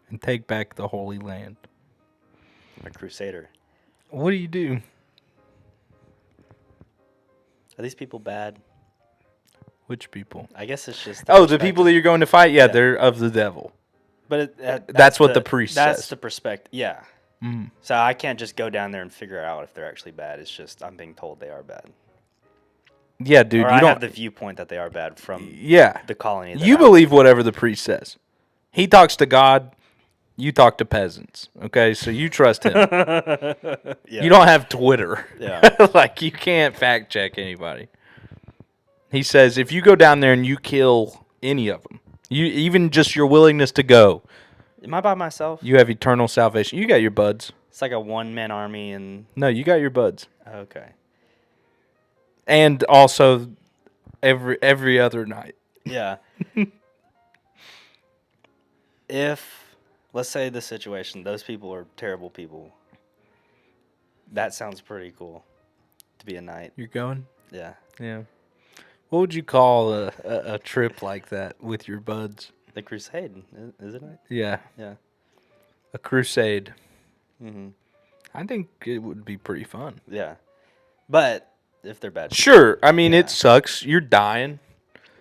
S1: and take back the Holy Land.
S2: I'm a crusader.
S1: What do you do?
S2: Are these people bad?
S1: Which people?
S2: I guess it's just.
S1: Oh, the people that you're going to fight? Yeah, they're of the devil.
S2: But
S1: that's what the priest says.
S2: That's the perspective. Yeah.
S1: Mm.
S2: So I can't just go down there and figure out if they're actually bad. It's just I'm being told they are bad.
S1: Yeah, dude.
S2: Or
S1: You
S2: I
S1: don't
S2: have the viewpoint that they are bad from the colony.
S1: You believe whatever the priest says. He talks to God. You talk to peasants. Okay, so you trust him.
S2: Yeah.
S1: You don't have Twitter.
S2: Yeah.
S1: Like, you can't fact check anybody. He says if you go down there and you kill any of them, even just your willingness to go,
S2: Am I by myself?
S1: you have eternal salvation. You got your buds.
S2: It's like a one-man army and...
S1: No, you got your buds.
S2: Okay.
S1: And also every other night.
S2: Yeah. If, let's say the situation, those people are terrible people. That sounds pretty cool to be a knight.
S1: You're going?
S2: Yeah.
S1: Yeah. What would you call a trip like that with your buds?
S2: The Crusade, isn't it?
S1: Yeah.
S2: Yeah.
S1: A crusade.
S2: Mm-hmm.
S1: I think it would be pretty fun.
S2: Yeah. But if they're bad.
S1: Sure. I mean, it sucks. You're dying.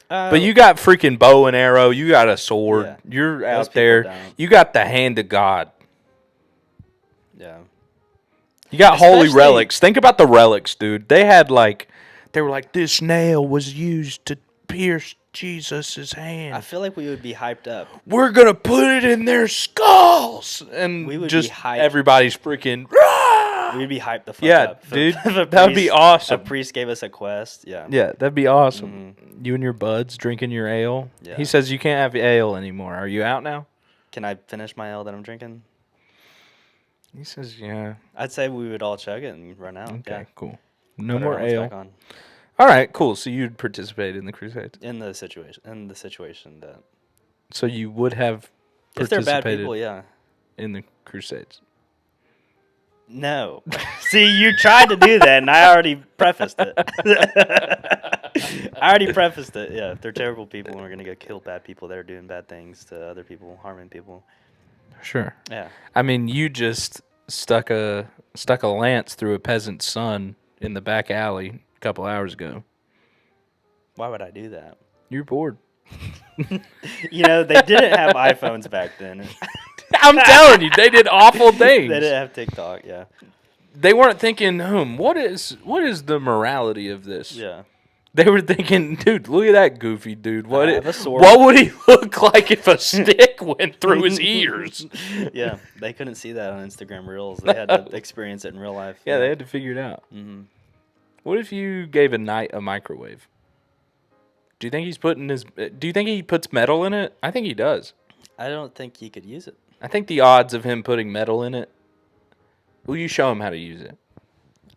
S1: But you
S2: Uh,
S1: got freaking bow and arrow. You got a sword.
S2: Yeah.
S1: You're
S2: Those
S1: out
S2: people
S1: there.
S2: don't.
S1: You got the hand of God.
S2: Yeah.
S1: You got holy
S2: Especially-
S1: relics. Think about the relics, dude. They were like, this nail was used to pierce Jesus' hand.
S2: I feel like we would be hyped up.
S1: We're going to put it in their skulls. And
S2: We would be
S1: just
S2: hyped.
S1: everybody's freaking, "Rah!"
S2: We'd be hyped the fuck
S1: Yeah,
S2: up.
S1: dude,
S2: If a
S1: that would be
S2: priest-
S1: awesome.
S2: A priest gave us a quest. Yeah.
S1: Yeah, that'd be awesome. You and your buds drinking your ale.
S2: Yeah.
S1: He says you can't have ale anymore. Are you out now?
S2: Can I finish my ale that I'm drinking?
S1: He says, yeah.
S2: I'd say we would all chug it and run out.
S1: Okay,
S2: Yeah.
S1: cool. No
S2: Put our
S1: more
S2: helmets
S1: ale.
S2: back on.
S1: All right, cool. So you'd participate in the Crusades.
S2: In the situation that
S1: So you would have
S2: if they're bad
S1: participated
S2: people, yeah.
S1: in the Crusades.
S2: No. See, you tried to do that, and I already prefaced it. Yeah, if they're terrible people, and we're gonna go kill bad people that are doing bad things to other people, harming people.
S1: Sure.
S2: Yeah.
S1: I mean, you just stuck a lance through a peasant's son in the back alley a couple hours ago.
S2: Why would I do that?
S1: You're bored.
S2: You know, they didn't have iPhones back then.
S1: I'm telling you, they did awful things.
S2: They didn't have TikTok. Yeah.
S1: They weren't thinking, what is the morality of this?
S2: Yeah.
S1: They were thinking, dude, look at that goofy dude.
S2: I have a sword.
S1: What would he look like if a stick went through his ears?
S2: Yeah, they couldn't see that on Instagram Reels. They had to experience it in real life.
S1: Yeah, they had to figure it out.
S2: Mm-hmm.
S1: What if you gave a knight a microwave? Do you think do you think he puts metal in it? I think he does.
S2: I don't think he could use it.
S1: I think the odds of him putting metal in it. Will you show him how to use it?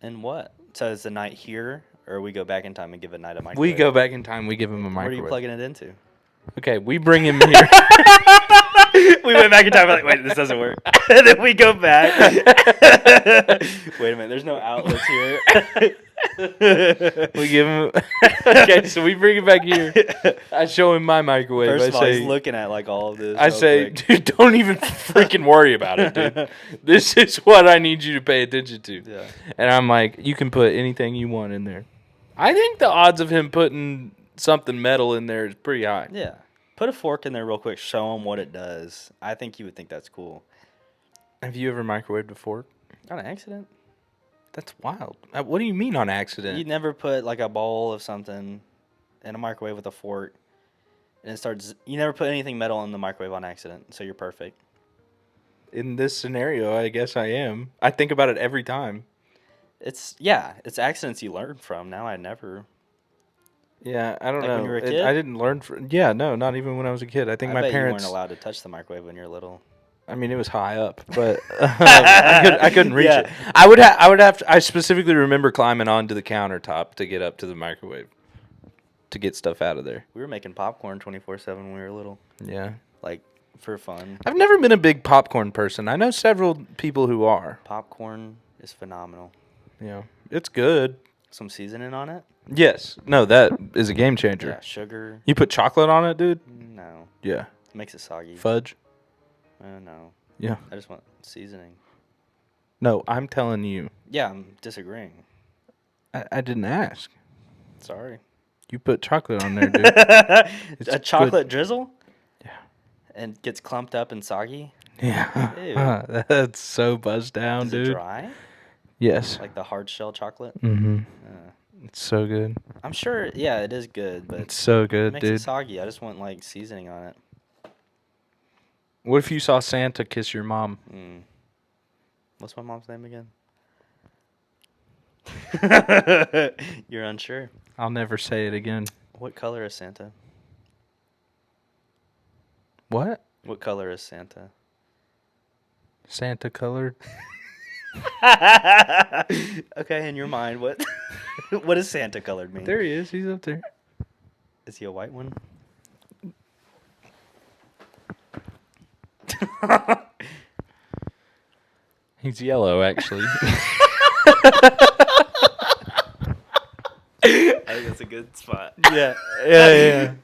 S2: And what? So is the knight here, or we go back in time and give a knight a microwave?
S1: We go back in time. We give him a
S2: What are
S1: microwave.
S2: you plugging it into?
S1: Okay, we bring him here.
S2: We went back in time. We're like, wait, this doesn't work. And then we go back. Wait a minute. There's no outlets here.
S1: We give him. Okay, so we bring him back here. I show him my microwave.
S2: First
S1: I
S2: of all,
S1: say,
S2: he's looking at like all of this.
S1: I
S2: real
S1: say,
S2: quick.
S1: dude, don't even freaking worry about it, dude. This is what I need you to pay attention to.
S2: Yeah.
S1: And I'm like, you can put anything you want in there. I think the odds of him putting something metal in there is pretty high.
S2: Yeah. Put a fork in there real quick. Show him what it does. I think you would think that's cool.
S1: Have you ever microwaved a fork?
S2: On an accident.
S1: That's wild. What do you mean on accident?
S2: You'd never put like a bowl of something in a microwave with a fork, and it starts. You never put anything metal in the microwave on accident, so you're perfect.
S1: In this scenario, I guess I am. I think about it every time.
S2: It's accidents you learn from. Now I never.
S1: Yeah, I don't
S2: Like
S1: know.
S2: when you were a kid?
S1: I didn't learn. No, not even when I was a kid. I think
S2: I
S1: my
S2: bet
S1: parents.
S2: you weren't allowed to touch the microwave when you were little.
S1: I mean, it was high up, but I couldn't reach
S2: Yeah.
S1: it. I would have. I specifically remember climbing onto the countertop to get up to the microwave to get stuff out of there.
S2: We were making popcorn 24/7 when we were little,
S1: Yeah.
S2: like for fun.
S1: I've never been a big popcorn person. I know several people who are.
S2: Popcorn is phenomenal.
S1: Yeah, it's good.
S2: Some seasoning on it?
S1: Yes. No, that is a game changer.
S2: Yeah, sugar.
S1: You put chocolate on it, dude?
S2: No.
S1: Yeah.
S2: It makes it soggy.
S1: Fudge?
S2: No.
S1: Yeah.
S2: I just want seasoning.
S1: No, I'm telling you.
S2: Yeah, I'm disagreeing.
S1: I didn't ask.
S2: Sorry.
S1: You put chocolate on there, dude.
S2: A chocolate drizzle?
S1: Yeah.
S2: And gets clumped up and soggy?
S1: Yeah.
S2: Ew.
S1: That's so buzzed down,
S2: Is
S1: dude.
S2: it dry?
S1: Yes.
S2: Like the hard shell chocolate?
S1: Mm-hmm.
S2: Uh,
S1: It's so good.
S2: I'm sure, yeah, it is good, but
S1: It's so
S2: it
S1: good,
S2: makes
S1: dude.
S2: it soggy. I just want like seasoning on it.
S1: What if you saw Santa kiss your mom?
S2: What's my mom's name again? You're unsure.
S1: I'll never say it again.
S2: What color is Santa?
S1: What?
S2: What color is Santa?
S1: Santa colored?
S2: Okay, in your mind, what what does Santa colored mean?
S1: There he is. He's up there.
S2: Is he a white one?
S1: He's yellow, actually.
S2: I think that's a good spot.
S1: Yeah.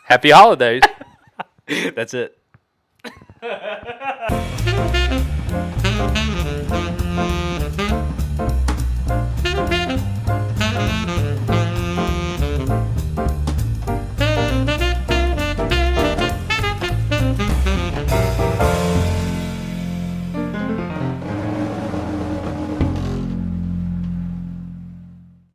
S1: Happy holidays.
S2: That's it.